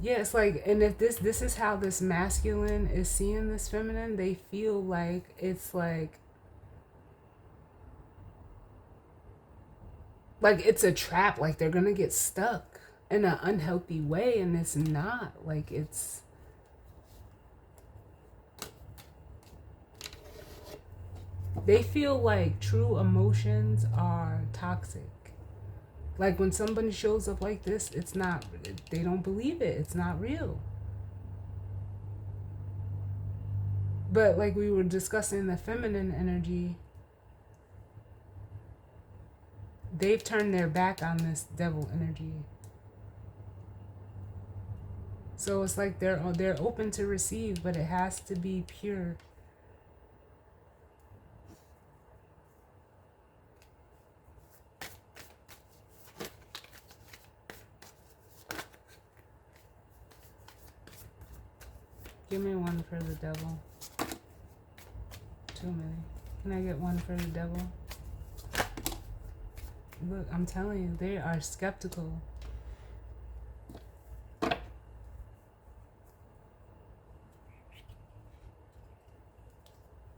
Yeah, it's like, and if this is how this masculine is seeing this feminine, they feel like it's like it's a trap, like they're gonna get stuck in an unhealthy way, and it's not. Like it's they feel like true emotions are toxic. Like when somebody shows up like this, it's not, they don't believe it. It's not real. But like we were discussing the feminine energy, they've turned their back on this devil energy. So it's like they're open to receive, but it has to be pure. Give me one for the Devil. Too many. Can I get one for the Devil? Look, I'm telling you, they are skeptical.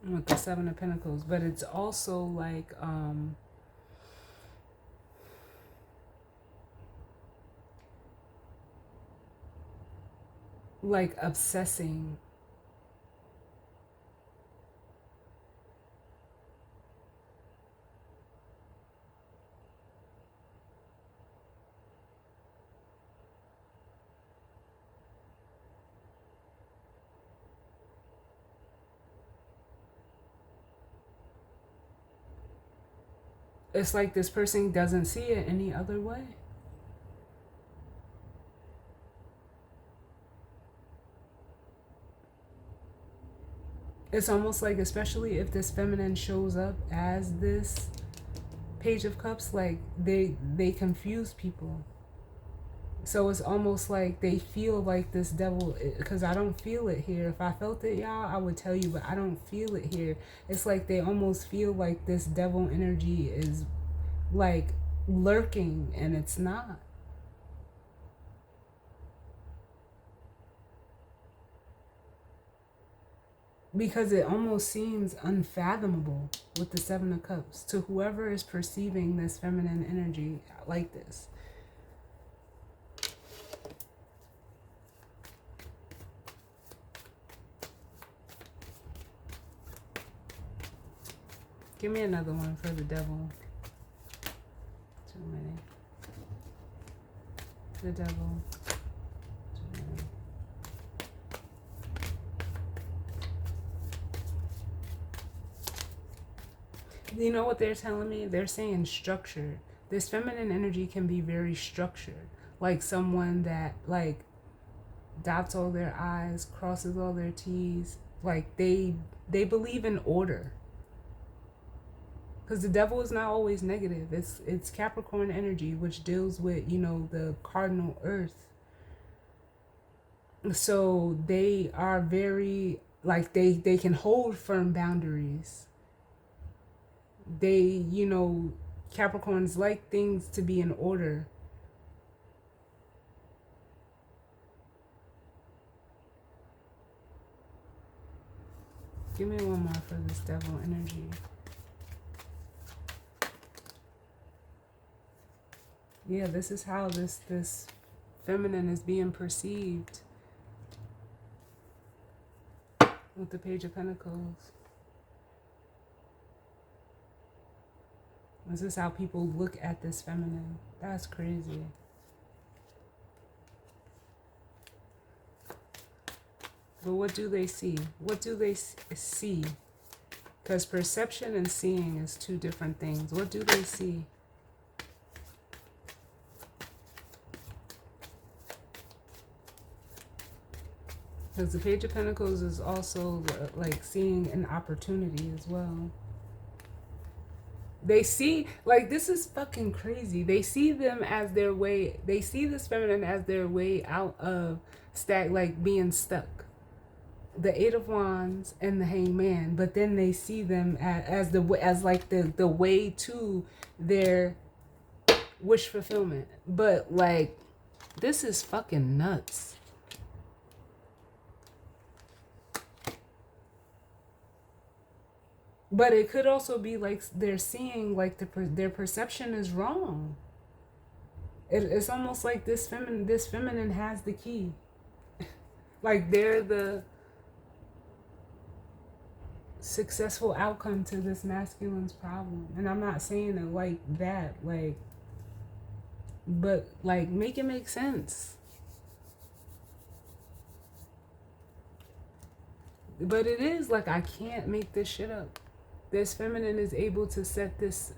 With the 7 of Pentacles, but it's also like obsessing. It's like this person doesn't see it any other way. It's almost like, especially if this feminine shows up as this Page of Cups, like they confuse people. So it's almost like they feel like this devil, because I don't feel it here. If I felt it, y'all, I would tell you, but I don't feel it here. It's like they almost feel like this devil energy is like lurking, and it's not. Because it almost seems unfathomable with the Seven of Cups to whoever is perceiving this feminine energy like this. Give me another one for the devil. Too many. The devil. Too many. You know what they're telling me? They're saying structured. This feminine energy can be very structured. Like someone that like dots all their I's, crosses all their T's. Like they believe in order. Because the devil is not always negative. It's Capricorn energy, which deals with, you know, the cardinal earth. So they are very, like, they can hold firm boundaries. They, you know, Capricorns like things to be in order. Give me one more for this devil energy. Yeah, this is how this feminine is being perceived with the Page of Pentacles. This is how people look at this feminine. That's crazy. But what do they see? What do they see? Because perception and seeing is two different things. What do they see? Because the Page of Pentacles is also like seeing an opportunity as well. They see, like, this is fucking crazy. They see them as their way, they see this feminine as their way out of like being stuck. The Eight of Wands and the Hangman, but then they see them as like the way to their wish fulfillment. But like, this is fucking nuts. But it could also be like they're seeing like their perception is wrong. It's almost like this feminine has the key. Like they're the successful outcome to this masculine's problem. And I'm not saying it like that, like, but like make it make sense. But it is like, I can't make this shit up. This feminine is able to set this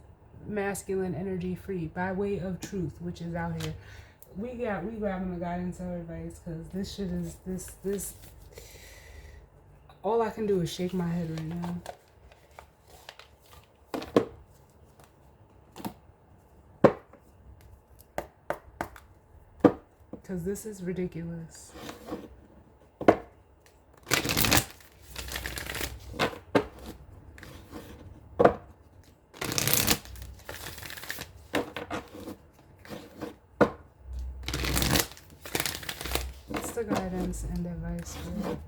masculine energy free by way of truth, which is out here. We grabbing the guidance or advice, because this shit is this. All I can do is shake my head right now, because this is ridiculous. The guidance and advice for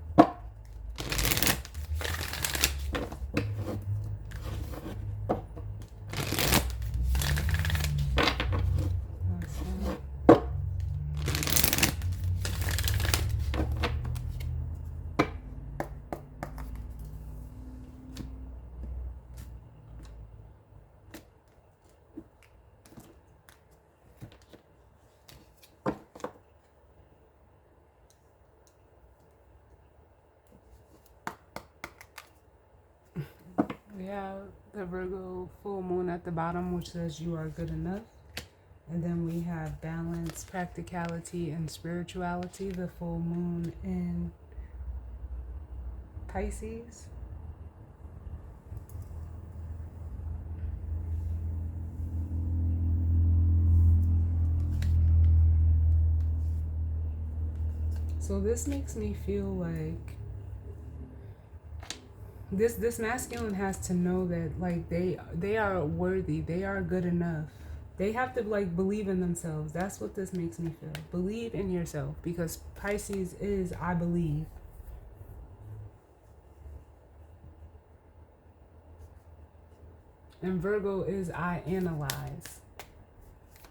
we have the Virgo full moon at the bottom, which says you are good enough. And then we have balance, practicality, and spirituality, the full moon in Pisces. So this makes me feel like this masculine has to know that like they are worthy, they are good enough. They have to like believe in themselves. That's what this makes me feel. Believe in yourself, because Pisces is I believe. And Virgo is I analyze.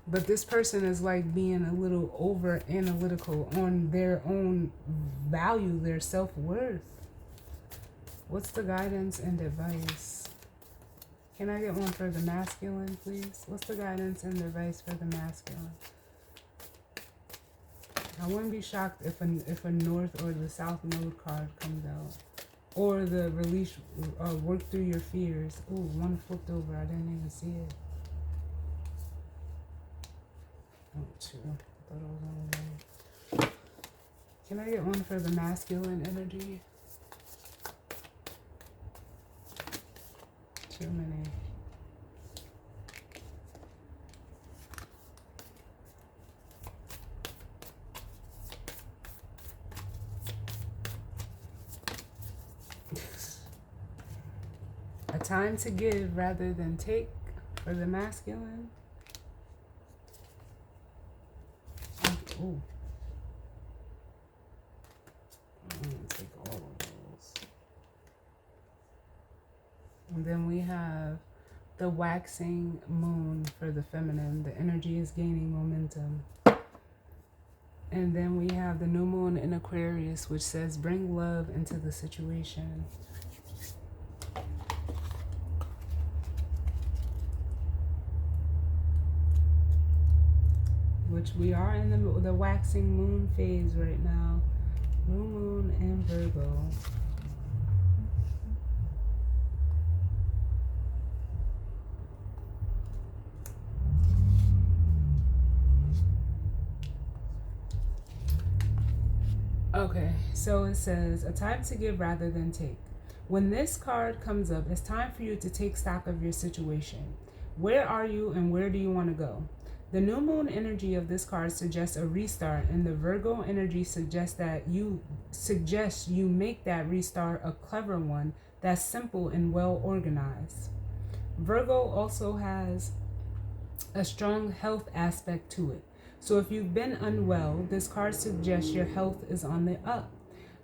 But this person is like being a little over analytical on their own value, their self-worth. What's the guidance and advice? Can I get one for the masculine, please? What's the guidance and advice for the masculine? I wouldn't be shocked if a North or the South Node card comes out. Or the release, work through your fears. Oh, one flipped over. I didn't even see it. Oh, two. I thought it was only one. Can I get one for the masculine energy? Too many. A time to give rather than take for the masculine. Oh. I'm gonna take all of those. And then we have the waxing moon for the feminine. The energy is gaining momentum. And then we have the new moon in Aquarius, which says bring love into the situation. Which we are in the waxing moon phase right now. New moon and Virgo. Okay, so it says a time to give rather than take. When this card comes up, it's time for you to take stock of your situation. Where are you and where do you want to go? The new moon energy of this card suggests a restart, and the Virgo energy suggests you make that restart a clever one that's simple and well organized. Virgo also has a strong health aspect to it. So if you've been unwell, this card suggests your health is on the up.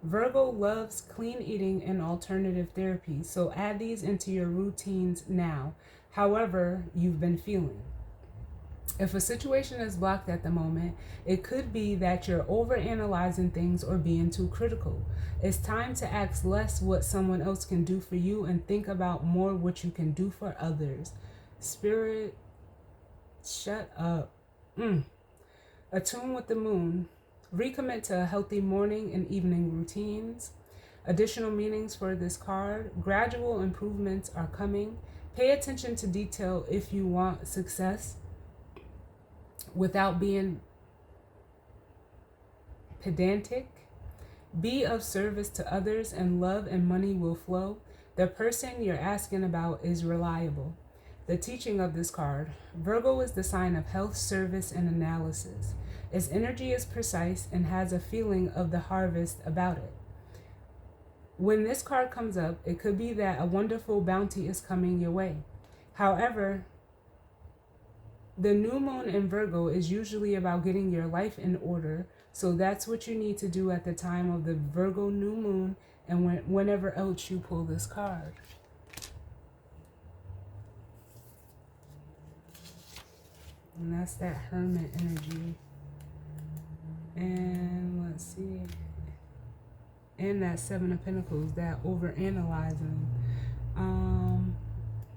Virgo loves clean eating and alternative therapy, so add these into your routines now, however you've been feeling. If a situation is blocked at the moment, it could be that you're overanalyzing things or being too critical. It's time to ask less what someone else can do for you and think about more what you can do for others. Spirit, shut up. Attune with the moon. Recommit to a healthy morning and evening routines. Additional meanings for this card. Gradual improvements are coming. Pay attention to detail if you want success without being pedantic. Be of service to others and love and money will flow. The person you're asking about is reliable. The teaching of this card. Virgo is the sign of health, service, and analysis. Its energy is precise and has a feeling of the harvest about it. When this card comes up, it could be that a wonderful bounty is coming your way. However, the new moon in Virgo is usually about getting your life in order, so that's what you need to do at the time of the Virgo new moon and whenever else you pull this card. And that's that Hermit energy. And let's see. And that Seven of Pentacles, that overanalyzing.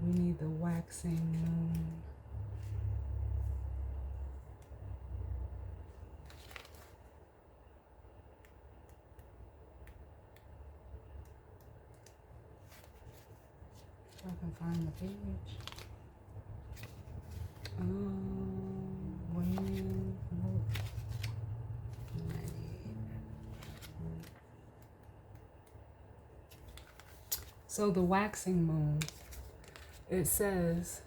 We need the waxing moon. If I can find the page. So the waxing moon, it says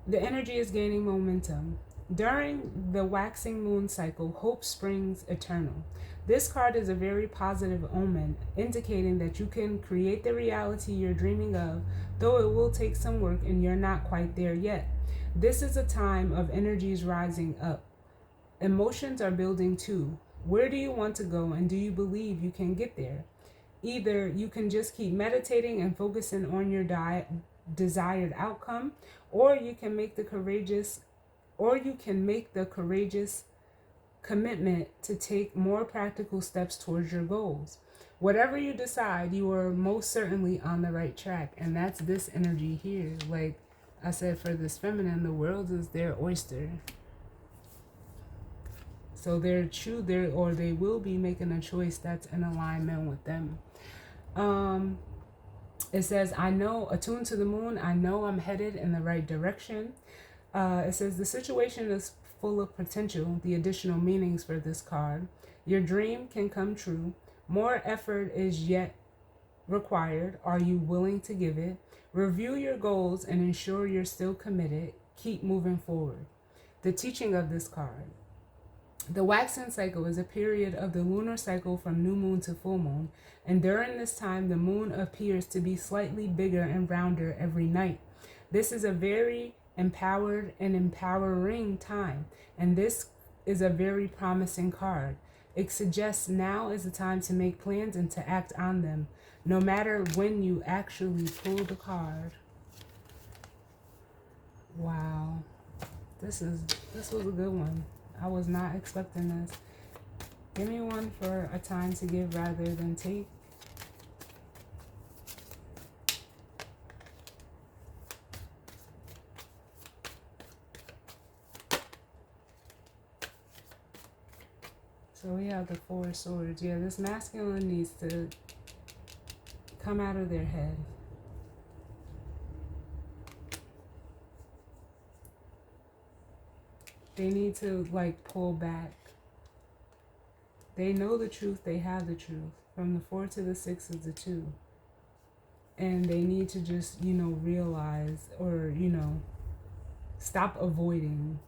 the energy is gaining momentum. During the waxing moon cycle, hope springs eternal. This card is a very positive omen, indicating that you can create the reality you're dreaming of, though it will take some work and you're not quite there yet. This is a time of energies rising up. Emotions are building too. Where do you want to go, and do you believe you can get there? Either you can just keep meditating and focusing on your desired outcome, or you can make the courageous commitment to take more practical steps towards your goals. Whatever you decide, you are most certainly on the right track. And that's this energy here. Like I said, for this feminine, the world is their oyster. So they will be making a choice that's in alignment with them. It says, I know, attuned to the moon, I know I'm headed in the right direction. It says the situation is full of potential, the additional meanings for this card. Your dream can come true. More effort is yet required. Are you willing to give it? Review your goals and ensure you're still committed. Keep moving forward. The teaching of this card. The waxing cycle is a period of the lunar cycle from new moon to full moon, and during this time the moon appears to be slightly bigger and rounder every night. This is a very empowered and empowering time, and this is a very promising card. It suggests now is the time to make plans and to act on them, no matter when you actually pull the card. Wow, this was a good one. I was not expecting this. Give me one for a time to give rather than take. So we have the Four of Swords. Yeah, this masculine needs to come out of their head. They need to pull back. They know the truth. They have the truth. From the 4 to the 6 is the 2. And they need to just, realize or, stop avoiding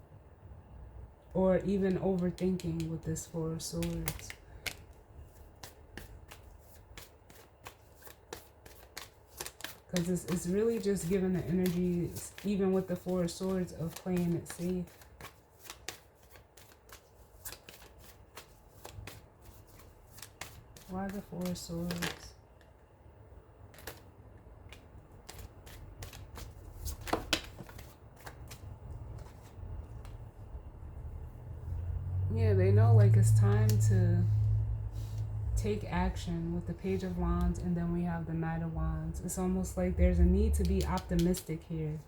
or even overthinking with this Four of Swords. Because it's really just giving the energy, even with the Four of Swords, of playing it safe. Why the Four of Swords? Yeah, they know it's time to take action with the Page of Wands, and then we have the Knight of Wands. It's almost like there's a need to be optimistic here.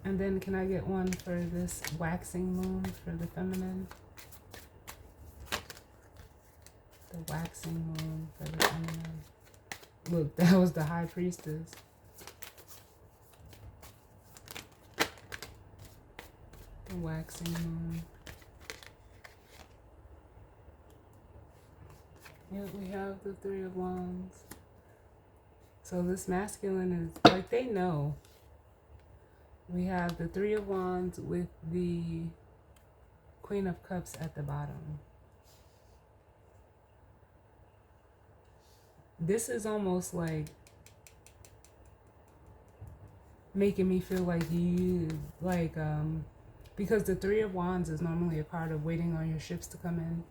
And then can I get one for this waxing moon for the feminine? The waxing moon for the feminine. Look, that was the High Priestess. The waxing moon. Yep, we have the Three of Wands. So this masculine is they know. We have the Three of Wands with the Queen of Cups at the bottom. This is almost making me feel because the Three of Wands is normally a card of waiting on your ships to come in.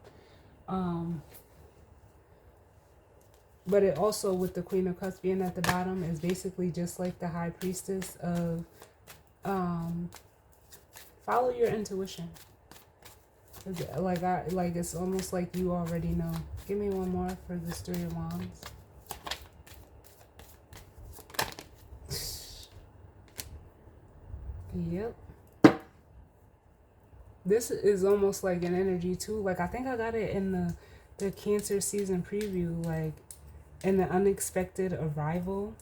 But it also, with the Queen of Cups being at the bottom, is basically just like the High Priestess of follow your intuition. It's almost like you already know. Give me one more for this Three of Wands. Yep. This is almost like an energy too. I think I got it in the Cancer season preview, in the unexpected arrival.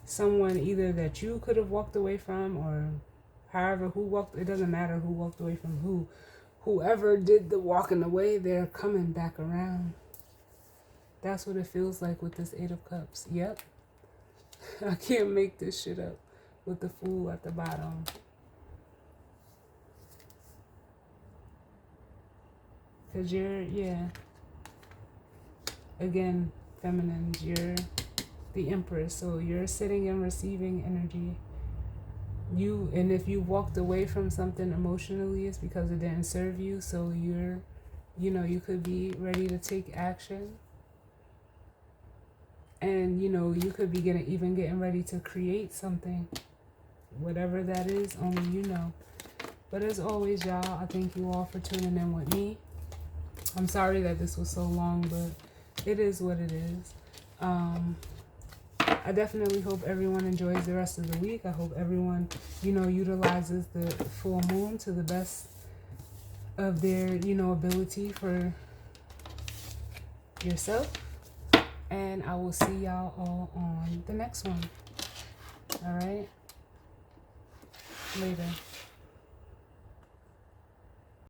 Someone either that you could have walked away from, or it doesn't matter who walked away from who. Whoever did the walking away, they're coming back around. That's what it feels like with this Eight of Cups. Yep. I can't make this shit up with the Fool at the bottom. Because you're, yeah. Again, feminines, you're the Empress. So you're sitting and receiving energy. And if you walked away from something emotionally, it's because it didn't serve you. So you're, you could be ready to take action. And, you could be even getting ready to create something. Whatever that is, only you know. But as always, y'all, I thank you all for tuning in with me. I'm sorry that this was so long, but it is what it is. I definitely hope everyone enjoys the rest of the week. I hope everyone, utilizes the full moon to the best of their, ability for yourself. And I will see y'all all on the next one. All right? Later.